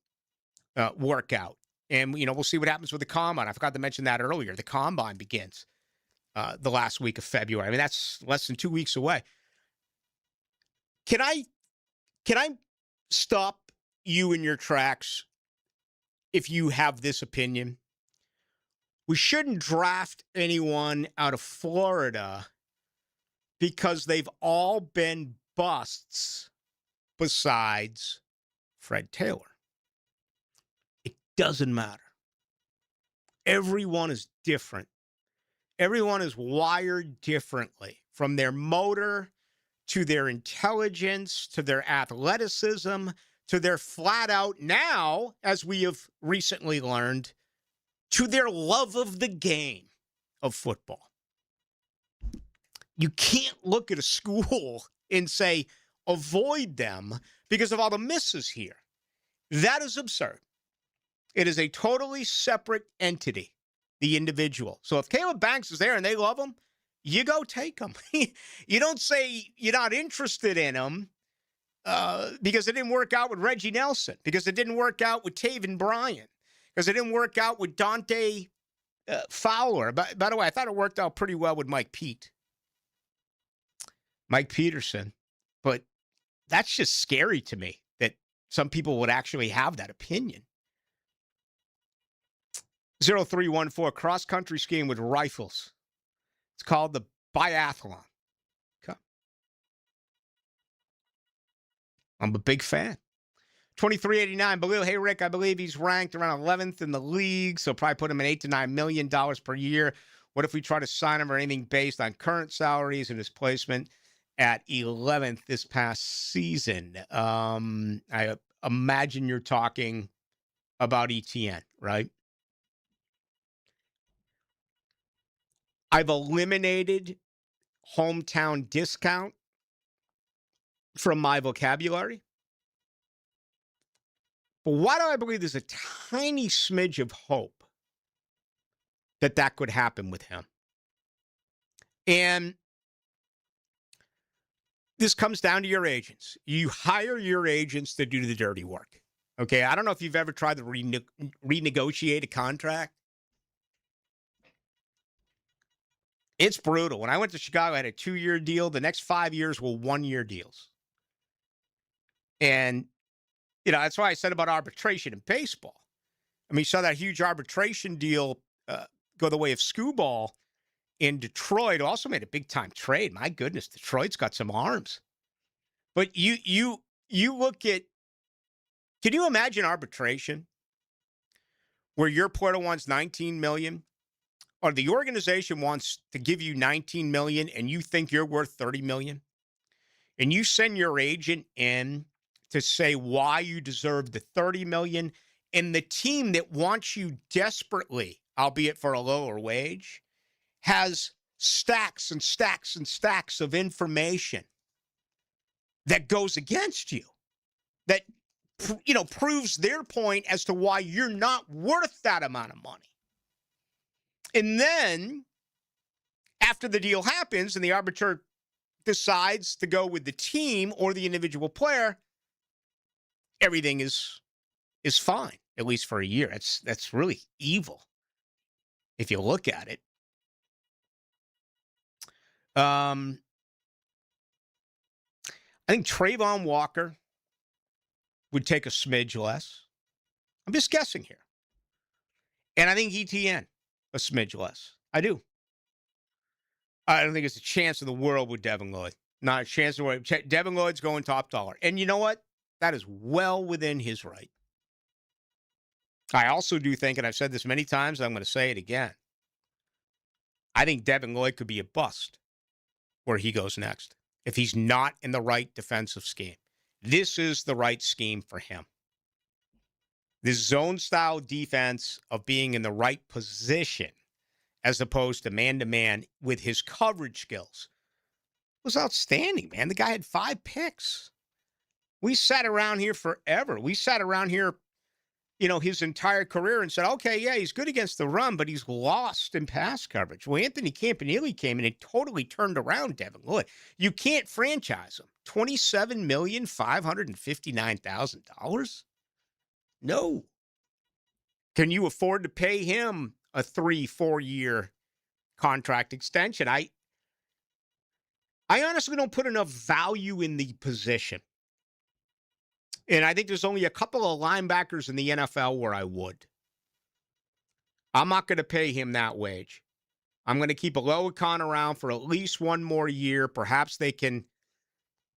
workout. And, we'll see what happens with the Combine. I forgot to mention that earlier. The Combine begins the last week of February. I mean, that's less than 2 weeks away. Can I stop you in your tracks if you have this opinion? We shouldn't draft anyone out of Florida because they've all been busts besides Fred Taylor. It doesn't matter. Everyone is different. Everyone is wired differently, from their motor to their intelligence to their athleticism to their flat out, now, as we have recently learned, to their love of the game of football. You can't look at a school and say, avoid them because of all the misses here. That is absurd. It is a totally separate entity, the individual. So if Caleb Banks is there and they love him, you go take him. You don't say you're not interested in him because it didn't work out with Reggie Nelson, because it didn't work out with Taven Bryan, because it didn't work out with Dante Fowler. By the way, I thought it worked out pretty well with Mike Peterson. But that's just scary to me that some people would actually have that opinion. 0314, cross-country skiing with rifles. It's called the biathlon. Okay. I'm a big fan. 2389, Balil. Hey, Rick, I believe he's ranked around 11th in the league, so probably put him at $8 to $9 million per year. What if we try to sign him or anything based on current salaries and his placement at 11th this past season? I imagine you're talking about ETN, right? I've eliminated hometown discount from my vocabulary. But why do I believe there's a tiny smidge of hope that that could happen with him? And this comes down to your agents. You hire your agents to do the dirty work. Okay, I don't know if you've ever tried to renegotiate a contract. It's brutal. When I went to Chicago, I had a 2-year deal. The next 5 years were 1-year deals. And, that's why I said about arbitration in baseball. I mean, you saw that huge arbitration deal go the way of Scooball in Detroit. Also made a big-time trade. My goodness, Detroit's got some arms. But you look at, can you imagine arbitration where your player wants $19 million? Or the organization wants to give you $19 million and you think you're worth $30 million, and you send your agent in to say why you deserve the $30 million, and the team that wants you desperately, albeit for a lower wage, has stacks and stacks and stacks of information that goes against you, that proves their point as to why you're not worth that amount of money. And then, after the deal happens and the arbiter decides to go with the team or the individual player, everything is fine, at least for a year. That's really evil if you look at it. I think Trayvon Walker would take a smidge less. I'm just guessing here. And I think ETN a smidge less. I do. I don't think it's a chance in the world with Devin Lloyd. Not a chance in the world. Devin Lloyd's going top dollar. And you know what? That is well within his right. I also do think, and I've said this many times, I'm going to say it again, I think Devin Lloyd could be a bust where he goes next if he's not in the right defensive scheme. This is the right scheme for him. This zone-style defense of being in the right position as opposed to man-to-man with his coverage skills was outstanding, man. The guy had 5 picks. We sat around here forever. We sat around here, his entire career and said, okay, yeah, he's good against the run, but he's lost in pass coverage. Well, Anthony Campanile came in and totally turned around Devin Lloyd. You can't franchise him. $27,559,000? No. Can you afford to pay him a 3-4 year contract extension? I honestly don't put enough value in the position. And I think there's only a couple of linebackers in the NFL where I would. I'm not going to pay him that wage. I'm going to keep Aloakon around for at least one more year. Perhaps they can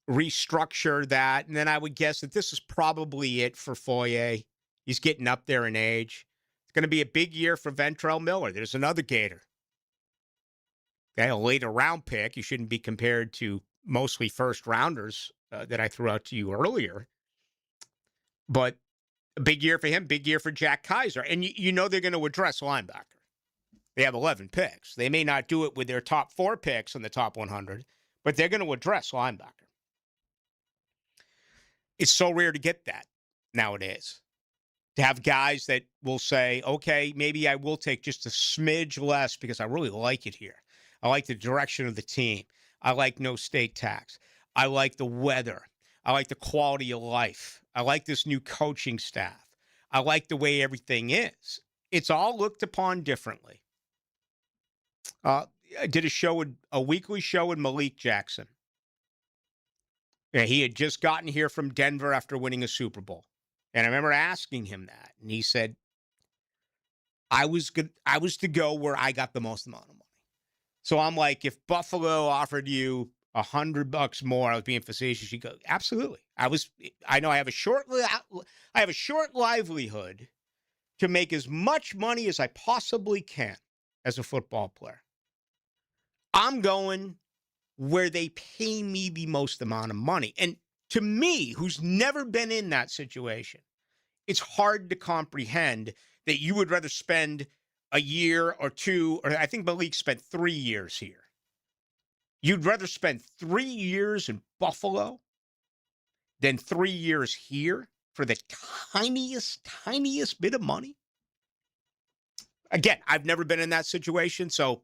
restructure that. And then I would guess that this is probably it for Foye. He's getting up there in age. It's going to be a big year for Ventrell Miller. There's another Gator. Okay, a later round pick. You shouldn't be compared to mostly first rounders that I threw out to you earlier. But a big year for him, big year for Jack Kaiser. And you know they're going to address linebacker. They have 11 picks. They may not do it with their top 4 picks in the top 100, but they're going to address linebacker. It's so rare to get that nowadays. To have guys that will say, okay, maybe I will take just a smidge less because I really like it here. I like the direction of the team. I like no state tax. I like the weather. I like the quality of life. I like this new coaching staff. I like the way everything is. It's all looked upon differently. I did a weekly show with Malik Jackson. Yeah, he had just gotten here from Denver after winning a Super Bowl. And I remember asking him that. And he said, I was to go where I got the most amount of money. So I'm like, if Buffalo offered you $100 more, I was being facetious. You go, absolutely. I know I have a short livelihood to make as much money as I possibly can as a football player. I'm going where they pay me the most amount of money. And to me, who's never been in that situation, it's hard to comprehend that you would rather spend a year or 2, or I think Malik spent 3 years here. You'd rather spend 3 years in Buffalo than 3 years here for the tiniest bit of money? Again, I've never been in that situation, so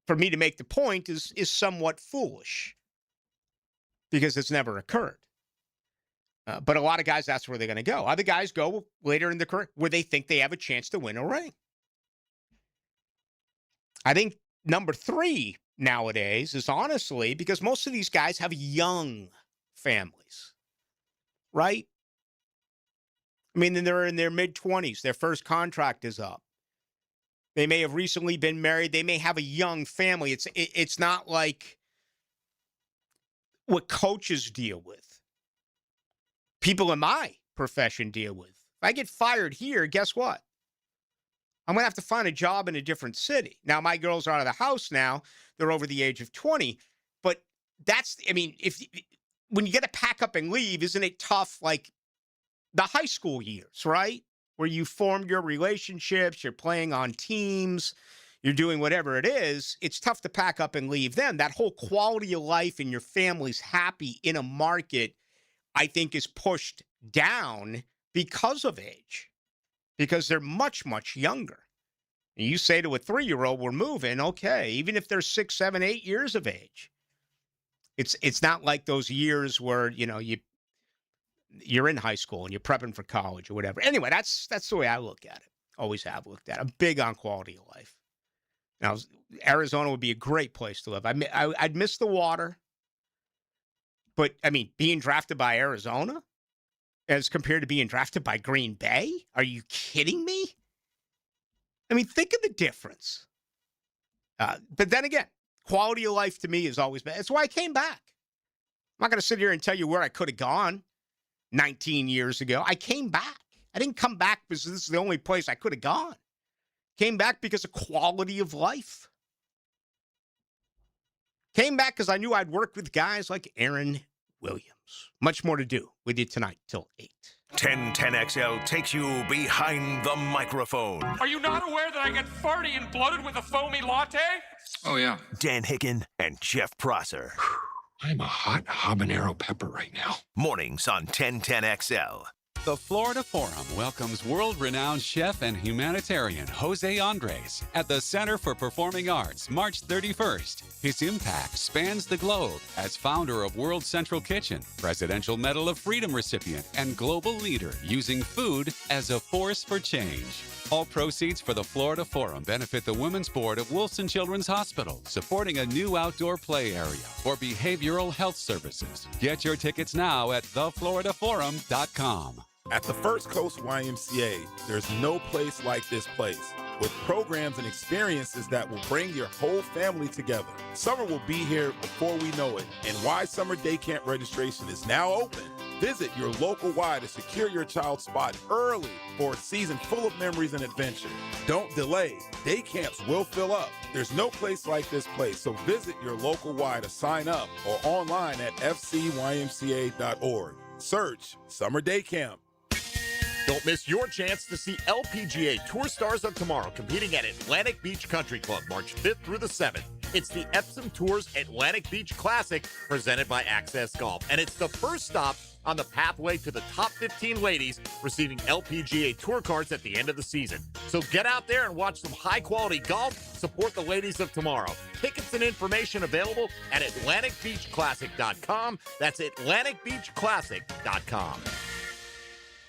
for me to make the point is somewhat foolish because it's never occurred. But a lot of guys, that's where they're going to go. Other guys go later in their career where they think they have a chance to win a ring. I think number 3 nowadays is honestly because most of these guys have young families, right? I mean, they're in their mid-20s. Their first contract is up. They may have recently been married. They may have a young family. It's not like what coaches deal with. People in my profession deal with. If I get fired here, guess what? I'm going to have to find a job in a different city. Now, my girls are out of the house now. They're over the age of 20. But when you get to pack up and leave, isn't it tough like the high school years, right? Where you formed your relationships, you're playing on teams, you're doing whatever it is. It's tough to pack up and leave then. That whole quality of life and your family's happy in a market, I think, is pushed down because of age. Because they're much, much younger. And you say to a 3-year-old, we're moving, okay, even if they're 6, 7, 8 years of age. It's not like those years where, you're in high school and you're prepping for college or whatever. Anyway, that's the way I look at it. Always have looked at it. I'm big on quality of life. Now, Arizona would be a great place to live. I'd miss the water. But, being drafted by Arizona, as compared to being drafted by Green Bay? Are you kidding me? I mean, think of the difference. But then again, quality of life to me has always been. That's why I came back. I'm not going to sit here and tell you where I could have gone 19 years ago. I came back. I didn't come back because this is the only place I could have gone. Came back because of quality of life. Came back because I knew I'd work with guys like Aaron Williams. Much more to do with you tonight till 8. 1010XL takes you behind the microphone. Are you not aware that I get farty and bloated with a foamy latte? Oh, yeah. Dan Hicken and Jeff Prosser. I'm a hot habanero pepper right now. Mornings on 1010XL. The Florida Forum welcomes world-renowned chef and humanitarian Jose Andres at the Center for Performing Arts March 31st. His impact spans the globe as founder of World Central Kitchen, Presidential Medal of Freedom recipient, and global leader using food as a force for change. All proceeds for the Florida Forum benefit the Women's Board of Wilson Children's Hospital, supporting a new outdoor play area for behavioral health services. Get your tickets now at thefloridaforum.com. At the First Coast YMCA, there's no place like this place, with programs and experiences that will bring your whole family together. Summer will be here before we know it, and Y Summer Day Camp registration is now open. Visit your local Y to secure your child's spot early for a season full of memories and adventure. Don't delay. Day camps will fill up. There's no place like this place, so visit your local Y to sign up or online at fcymca.org. Search Summer Day Camp. Don't miss your chance to see LPGA Tour Stars of Tomorrow competing at Atlantic Beach Country Club March 5th through the 7th. It's the Epsom Tours Atlantic Beach Classic presented by Access Golf, and it's the first stop on the pathway to the top 15 ladies receiving LPGA Tour cards at the end of the season. So get out there and watch some high-quality golf. Support the ladies of tomorrow. Tickets and information available at AtlanticBeachClassic.com. That's AtlanticBeachClassic.com.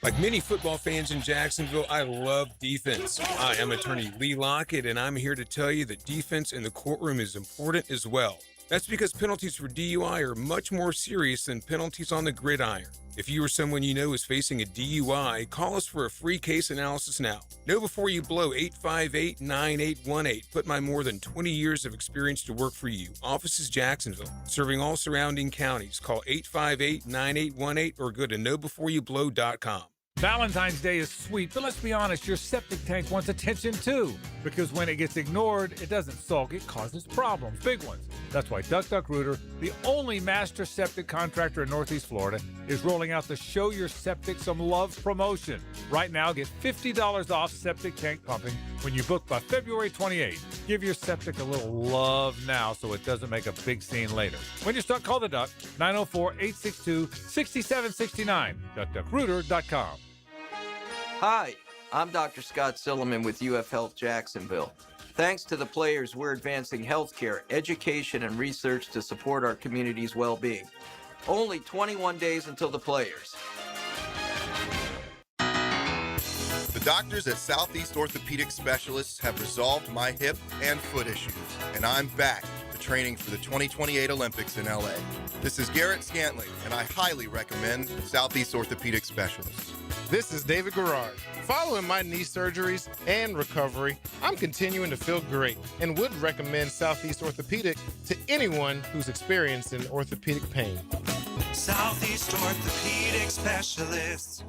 Like many football fans in Jacksonville, I love defense. I am attorney Lee Lockett, and I'm here to tell you that defense in the courtroom is important as well. That's because penalties for DUI are much more serious than penalties on the gridiron. If you or someone you know is facing a DUI, call us for a free case analysis now. Know before you blow 858-9818. Put my more than 20 years of experience to work for you. Office is Jacksonville, serving all surrounding counties. Call 858-9818 or go to knowbeforeyouBlow.com. Valentine's Day is sweet, but let's be honest, your septic tank wants attention too. Because when it gets ignored, it doesn't sulk, it causes problems, big ones. That's why Duck Duck Rooter, the only master septic contractor in Northeast Florida, is rolling out the Show Your Septic Some Love promotion. Right now, get $50 off septic tank pumping when you book by February 28th. Give your septic a little love now so it doesn't make a big scene later. When you start, call the Duck, 904-862-6769, duckduckrooter.com. Hi, I'm Dr. Scott Silliman with UF Health Jacksonville. Thanks to the players, we're advancing healthcare, education, and research to support our community's well-being. Only 21 days until the players. The doctors at Southeast Orthopedic Specialists have resolved my hip and foot issues, and I'm back to training for the 2028 Olympics in LA. This is Garrett Scantling, and I highly recommend Southeast Orthopedic Specialists. This is David Garrard. Following my knee surgeries and recovery, I'm continuing to feel great and would recommend Southeast Orthopedic to anyone who's experiencing orthopedic pain. Southeast Orthopedic Specialists.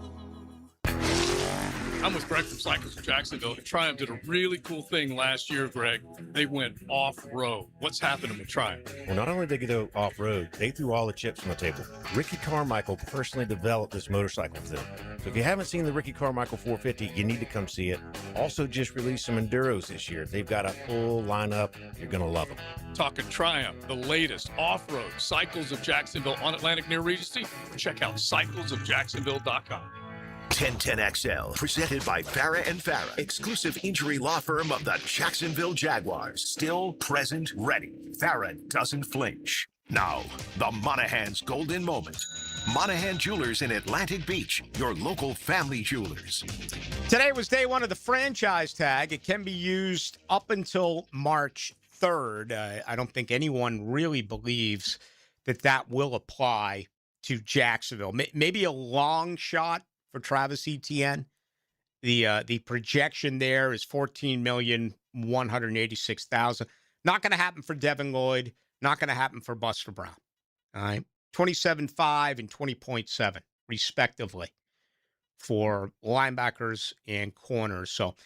I'm with Greg from Cycles of Jacksonville. Triumph did a really cool thing last year, Greg. They went off-road. What's happening with Triumph? Well, not only did they go off-road, they threw all the chips on the table. Ricky Carmichael personally developed this motorcycle for them. So if you haven't seen the Ricky Carmichael 450, you need to come see it. Also just released some Enduros this year. They've got a full lineup. You're going to love them. Talking Triumph, the latest off-road Cycles of Jacksonville on Atlantic near Regency. Check out cyclesofjacksonville.com. 1010XL, presented by Farah and Farah, exclusive injury law firm of the Jacksonville Jaguars. Still present, ready. Farah doesn't flinch. Now, the Monahan's golden moment. Monahan Jewelers in Atlantic Beach, your local family jewelers. Today was day one of the franchise tag. It can be used up until March 3rd. I don't think anyone really believes that will apply to Jacksonville. Maybe a long shot for Travis Etienne. The projection there is $14,186,000. Not going to happen for Devin Lloyd. Not going to happen for Buster Brown. All right, 27.5 and 20.7 respectively for linebackers and corners. So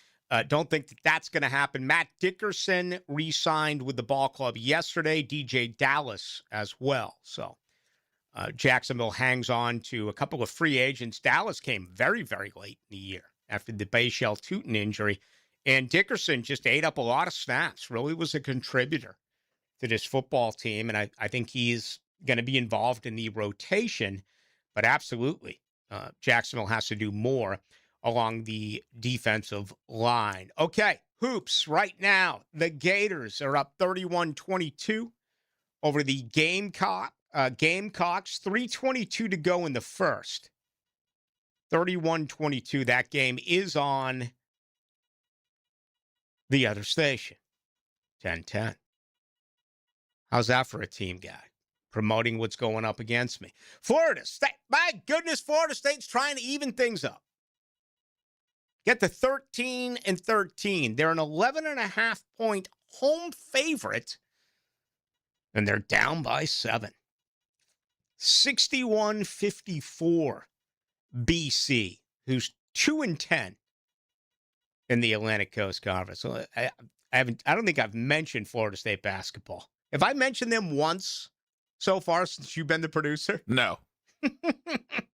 don't think that's going to happen. Matt Dickerson re-signed with the ball club yesterday. DJ Dallas as well. So Jacksonville hangs on to a couple of free agents. Dallas came very, very late in the year after the Bayshell Tootin injury. And Dickerson just ate up a lot of snaps, really was a contributor to this football team. And I think he's going to be involved in the rotation. But absolutely, Jacksonville has to do more along the defensive line. Okay, hoops right now. The Gators are up 31-22 over the Gamecocks. 3:22 to go in the first. 31-22. That game is on the other station, 1010. How's that for a team guy? Promoting what's going up against me. Florida State. My goodness, Florida State's trying to even things up. Get to 13-13. They're an 11.5-point home favorite, and they're down by 7. 61-54. BC, who's 2-10 in the Atlantic Coast Conference. So I don't think I've mentioned Florida State basketball. Have I mentioned them once so far since you've been the producer? No.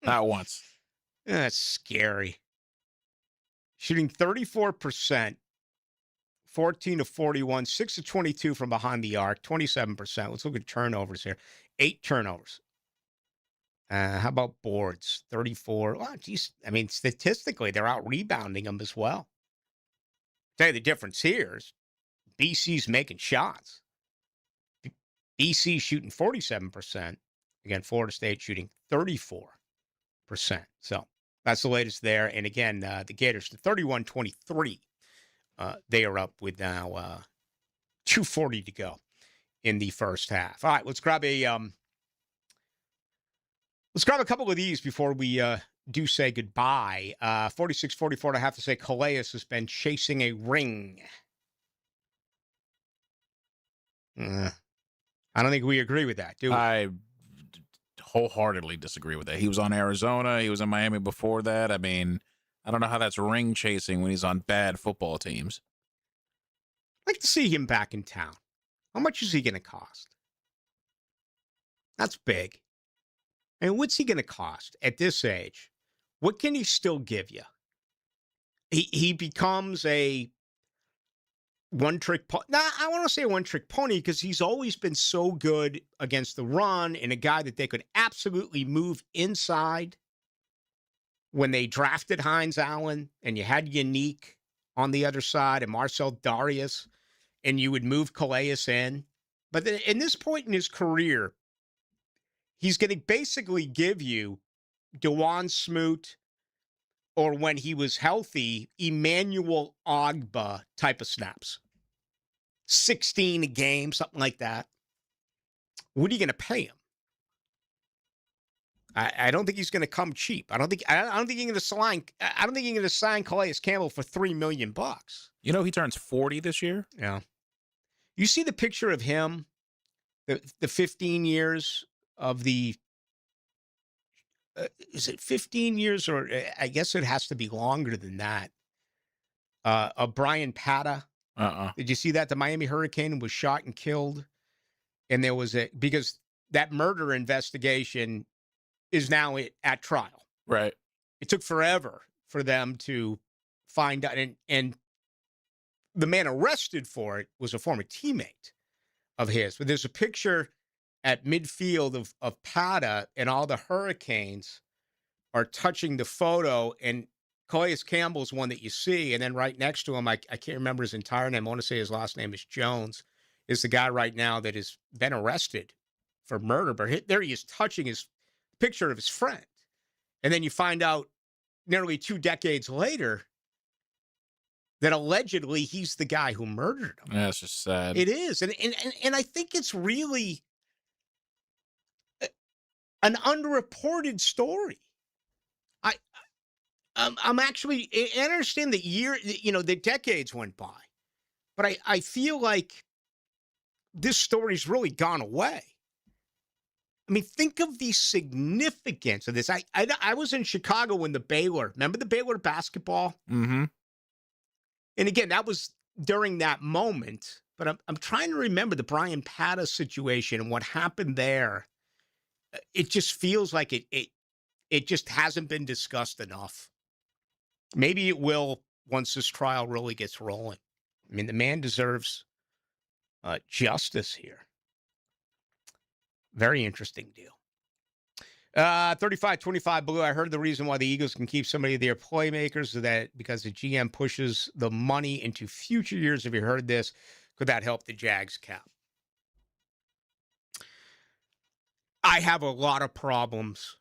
Not once. That's scary. Shooting 34%, 14 of 41, 6 of 22 from behind the arc, 27%. Let's look at turnovers here. 8 turnovers. How about boards? 34. Oh, geez. I mean, statistically, they're out rebounding them as well. Tell you the difference here is BC's making shots. BC shooting 47%. Again, Florida State shooting 34%. So that's the latest there. And again, the Gators to 31-23. They are up with now 2:40 to go in the first half. All right, let's grab a couple of these before we do say goodbye. 46-44, I have to say, Calais has been chasing a ring. I don't think we agree with that, do we? I wholeheartedly disagree with that. He was on Arizona. He was in Miami before that. I mean, I don't know how that's ring chasing when he's on bad football teams. I'd like to see him back in town. How much is he going to cost? That's big. And what's he going to cost at this age? What can he still give you? He becomes a one-trick pony. Nah, I want to say a one-trick pony because he's always been so good against the run and a guy that they could absolutely move inside. When they drafted Hines Allen and you had Unique on the other side and Marcel Darius, and you would move Calais in. But then in this point in his career, he's going to basically give you DeJuan Smoot or when he was healthy, Emmanuel Ogba type of snaps. 16 a game, something like that. What are you going to pay him? I don't think he's going to come cheap. I don't think you're going to sign. I don't think you're going to sign Calais Campbell for $3 million. You know he turns 40 this year. Yeah. You see the picture of him, the 15 years of the. Is it 15 years or I guess it has to be longer than that? Of Brian Pata. Did you see that? The Miami Hurricane was shot and killed, and there was because that murder investigation is now at trial. Right. It took forever for them to find out. And the man arrested for it was a former teammate of his. But there's a picture at midfield of Pata, and all the Hurricanes are touching the photo. And Calais Campbell's one that you see. And then right next to him, I can't remember his entire name. I want to say his last name is Jones, is the guy right now that has been arrested for murder. But there he is touching his picture of his friend. And then you find out nearly 2 decades later that allegedly he's the guy who murdered him. Yeah, it's just sad. It is. And I think it's really an underreported story. I'm actually, I understand that the decades went by, but I feel like this story's really gone away. I mean, think of the significance of this. I was in Chicago when remember the Baylor basketball? Mm-hmm. And again, that was during that moment, but I'm trying to remember the Brian Pata situation and what happened there. It just feels like it just hasn't been discussed enough. Maybe it will once this trial really gets rolling. I mean, the man deserves justice here. Very interesting deal. 35-25 Blue. I heard the reason why the Eagles can keep somebody of their playmakers is that because the GM pushes the money into future years. Have you heard this? Could that help the Jags cap? I have a lot of problems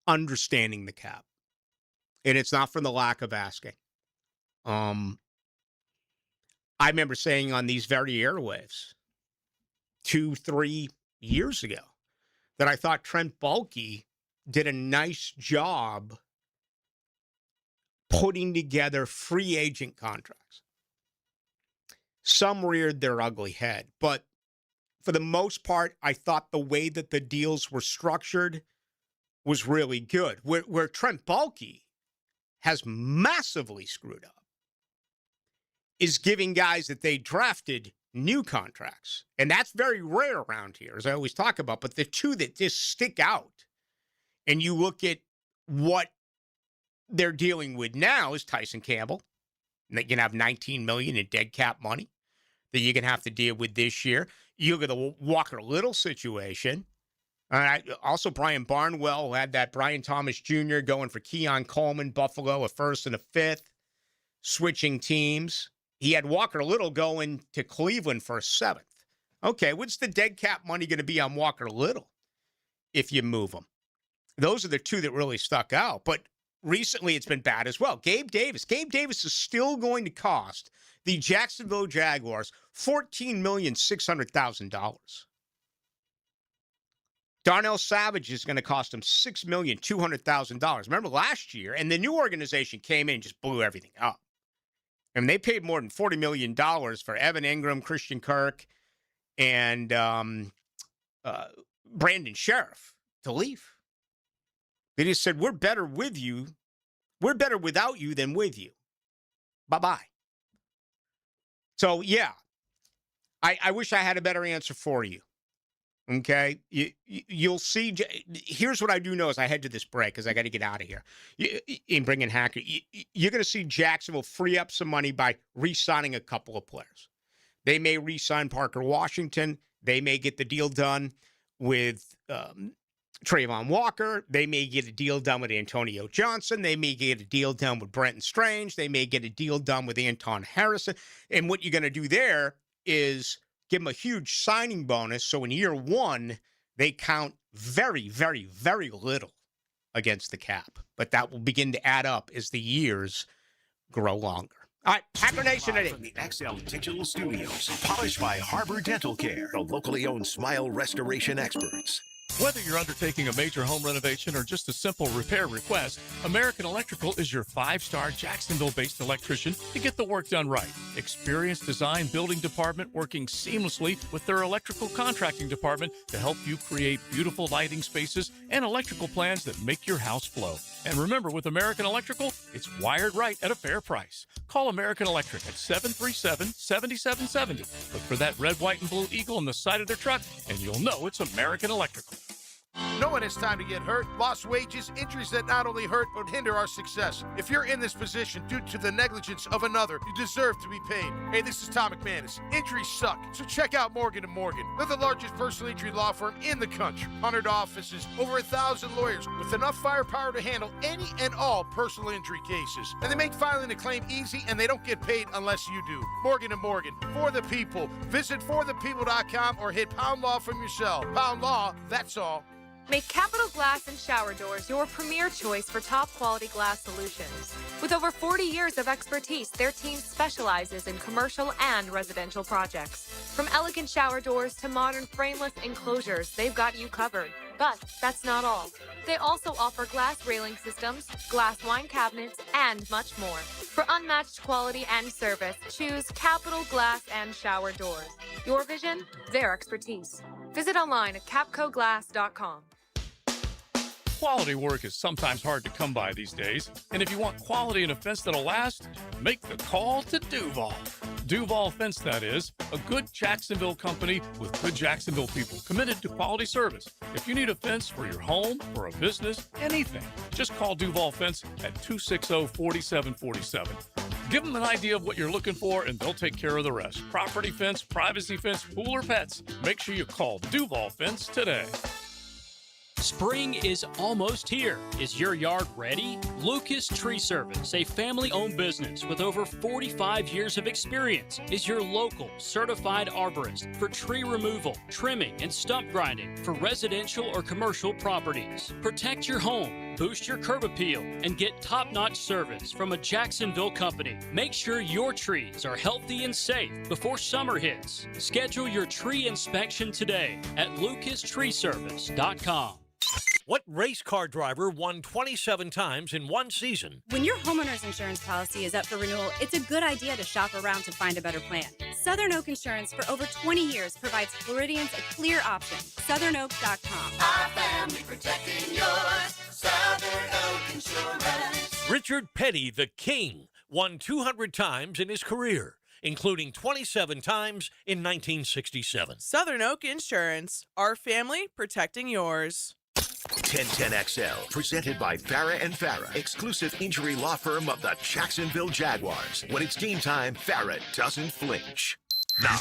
understanding the cap. And it's not from the lack of asking. I remember saying on these very airwaves 2-3 years ago that I thought Trent Baalke did a nice job putting together free agent contracts. Some reared their ugly head, but for the most part, I thought the way that the deals were structured was really good. Where Trent Baalke has massively screwed up is giving guys that they drafted new contracts. And that's very rare around here, as I always talk about. But the two that just stick out, and you look at what they're dealing with now, is Tyson Campbell. And that you can have $19 million in dead cap money that you're going to have to deal with this year. You look at the Walker Little situation. Also, Brian Barnwell had that Brian Thomas Jr. going for Keon Coleman, Buffalo, a first and a fifth, switching teams. He had Walker Little going to Cleveland for a seventh. Okay, what's the dead cap money going to be on Walker Little if you move him? Those are the two that really stuck out. But recently it's been bad as well. Gabe Davis. Gabe Davis is still going to cost the Jacksonville Jaguars $14,600,000. Darnell Savage is going to cost him $6,200,000. Remember last year, and the new organization came in and just blew everything up. And they paid more than $40 million for Evan Ingram, Christian Kirk, and Brandon Sheriff to leave. They just said, we're better with you. We're better without you than with you. Bye-bye. So, yeah, I wish I had a better answer for you. Okay, you'll see. Here's what I do know as I head to this break, because I got to get out of here. In bringing Hacker, you're going to see Jacksonville free up some money by re-signing a couple of players. They may re-sign Parker Washington. They may get the deal done with Trayvon Walker. They may get a deal done with Antonio Johnson. They may get a deal done with Brenton Strange. They may get a deal done with Anton Harrison. And what you're going to do there is give them a huge signing bonus, so in year one, they count very, very, very little against the cap. But that will begin to add up as the years grow longer. All right, Hacker Nation From the XL Digital Studios, polished by Harbor Dental Care, the locally owned smile restoration experts. Whether you're undertaking a major home renovation or just a simple repair request, American Electrical is your 5-star Jacksonville-based electrician to get the work done right. Experienced design building department working seamlessly with their electrical contracting department to help you create beautiful lighting spaces and electrical plans that make your house flow. And remember, with American Electrical, it's wired right at a fair price. Call American Electric at 737-7770. Look for that red, white, and blue eagle on the side of their truck, and you'll know it's American Electrical. No one has time to get hurt, lost wages, injuries that not only hurt but hinder our success. If you're in this position due to the negligence of another, you deserve to be paid. Hey, this is Tom McManus. Injuries suck, so check out Morgan & Morgan. They're the largest personal injury law firm in the country. 100 offices, over 1,000 lawyers with enough firepower to handle any and all personal injury cases. And they make filing a claim easy, and they don't get paid unless you do. Morgan & Morgan, for the people. Visit forthepeople.com or hit Pound Law from your cell. Pound Law, that's all. Make Capital Glass and Shower Doors your premier choice for top-quality glass solutions. With over 40 years of expertise, their team specializes in commercial and residential projects. From elegant shower doors to modern frameless enclosures, they've got you covered. But that's not all. They also offer glass railing systems, glass wine cabinets, and much more. For unmatched quality and service, choose Capital Glass and Shower Doors. Your vision, their expertise. Visit online at capcoglass.com. Quality work is sometimes hard to come by these days, and if you want quality in a fence that'll last, make the call to Duval. Duval Fence, that is, a good Jacksonville company with good Jacksonville people committed to quality service. If you need a fence for your home, for a business, anything, just call Duval Fence at 260-4747. Give them an idea of what you're looking for, and they'll take care of the rest. Property fence, privacy fence, pool or pets. Make sure you call Duval Fence today. Spring is almost here. Is your yard ready? Lucas Tree Service, a family-owned business with over 45 years of experience, is your local certified arborist for tree removal, trimming, and stump grinding for residential or commercial properties. Protect your home, boost your curb appeal, and get top-notch service from a Jacksonville company. Make sure your trees are healthy and safe before summer hits. Schedule your tree inspection today at lucastreeservice.com. What race car driver won 27 times in one season? When your homeowner's insurance policy is up for renewal, it's a good idea to shop around to find a better plan. Southern Oak Insurance for over 20 years provides Floridians a clear option. SouthernOak.com. Our family protecting yours. Southern Oak Insurance. Richard Petty, the King, won 200 times in his career, including 27 times in 1967. Southern Oak Insurance. Our family protecting yours. 1010XL, presented by Farah and Farah, exclusive injury law firm of the Jacksonville Jaguars. When it's game time, Farah doesn't flinch. Now,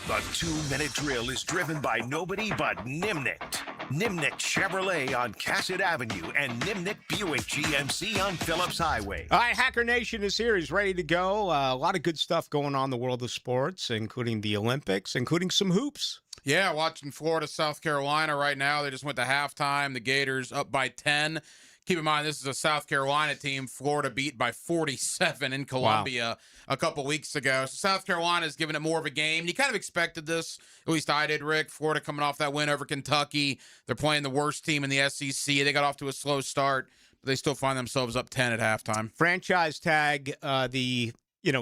the 2-minute drill is driven by nobody but Nimnicht. Nimnicht Chevrolet on Cassett Avenue and Nimnicht Buick GMC on Phillips Highway. All right, Hacker Nation is here. He's ready to go. A lot of good stuff going on in the world of sports, including the Olympics, including some hoops. Yeah, watching Florida, South Carolina right now. They just went to halftime. The Gators up by 10. Keep in mind, this is a South Carolina team. Florida beat by 47 in Columbia a couple weeks ago. So South Carolina's giving it more of a game. You kind of expected this. At least I did, Rick. Florida coming off that win over Kentucky. They're playing the worst team in the SEC. They got off to a slow start, but they still find themselves up 10 at halftime. Franchise tag, the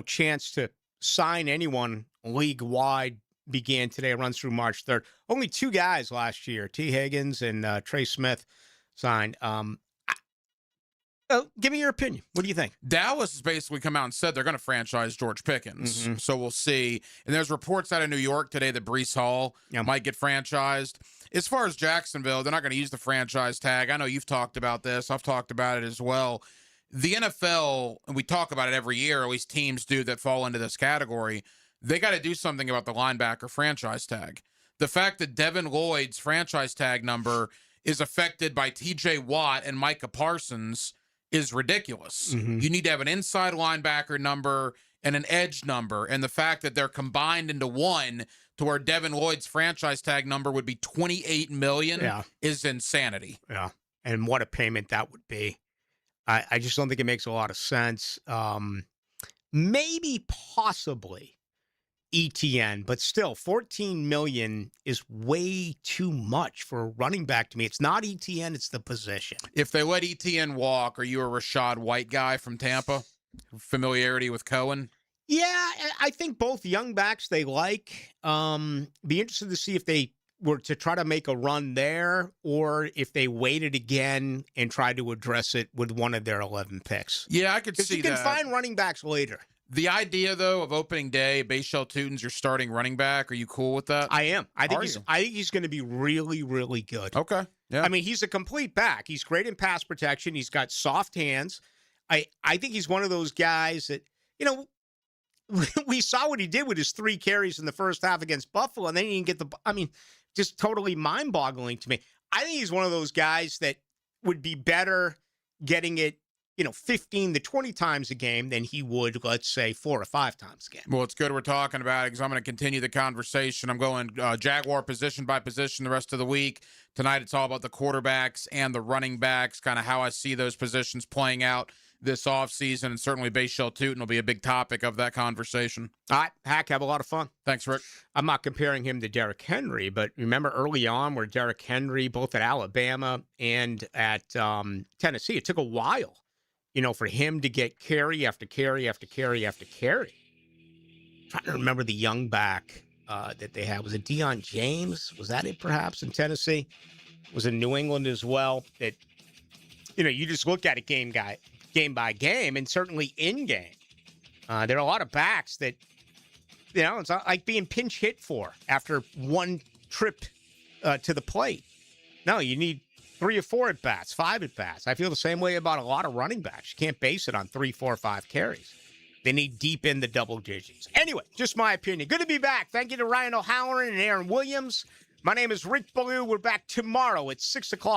chance to sign anyone league-wide began today. It runs through March 3rd. Only 2 guys last year, T. Higgins and Trey Smith, signed. Give me your opinion. What do you think? Dallas has basically come out and said they're going to franchise George Pickens. Mm-hmm. So we'll see. And there's reports out of New York today that Breece Hall might get franchised. As far as Jacksonville, they're not going to use the franchise tag. I know you've talked about this. I've talked about it as well. The NFL, and we talk about it every year, at least teams do that fall into this category, they got to do something about the linebacker franchise tag. The fact that Devin Lloyd's franchise tag number is affected by T.J. Watt and Micah Parsons is ridiculous. Mm-hmm. You need to have an inside linebacker number and an edge number, and the fact that they're combined into one to where Devin Lloyd's franchise tag number would be $28 million is insanity. Yeah, and what a payment that would be. I just don't think it makes a lot of sense. Maybe, possibly ETN, but still, $14 million is way too much for a running back to me. It's not ETN, it's the position. If they let ETN walk, are you a Rashad White guy from Tampa? Familiarity with Cohen? Yeah, I think both young backs they like. Be interested to see if they were to try to make a run there or if they waited again and tried to address it with one of their 11 picks. Yeah, I could see that. You can find running backs later. The idea, though, of opening day, Bashal Tutin's your starting running back. Are you cool with that? I am. I think he's going to be really, really good. Okay. Yeah. I mean, he's a complete back. He's great in pass protection. He's got soft hands. I think he's one of those guys that, we saw what he did with his 3 carries in the first half against Buffalo, and then he didn't get just totally mind-boggling to me. I think he's one of those guys that would be better getting it 15 to 20 times a game than he would, let's say, 4 or 5 times a game. Well, it's good we're talking about it because I'm going to continue the conversation. I'm going Jaguar position by position the rest of the week. Tonight, it's all about the quarterbacks and the running backs, kind of how I see those positions playing out this offseason, and certainly Bashal Tutin will be a big topic of that conversation. All right, Hack, have a lot of fun. Thanks, Rick. I'm not comparing him to Derrick Henry, but remember early on where Derrick Henry, both at Alabama and at Tennessee, it took a while, for him to get carry after carry after carry after carry. I'm trying to remember the young back that they had. Was it Deion James? Was that it perhaps in Tennessee? Was in New England as well. That, you just look at it game by game, and certainly in game. There are a lot of backs that, it's not like being pinch hit for after one trip to the plate. No, you need 3 or 4 at bats, 5 at bats. I feel the same way about a lot of running backs. You can't base it on 3, 4, 5 carries. They need deep in the double digits. Anyway, just my opinion. Good to be back. Thank you to Ryan O'Halloran and Aaron Williams. My name is Rick Ballou. We're back tomorrow at 6 o'clock.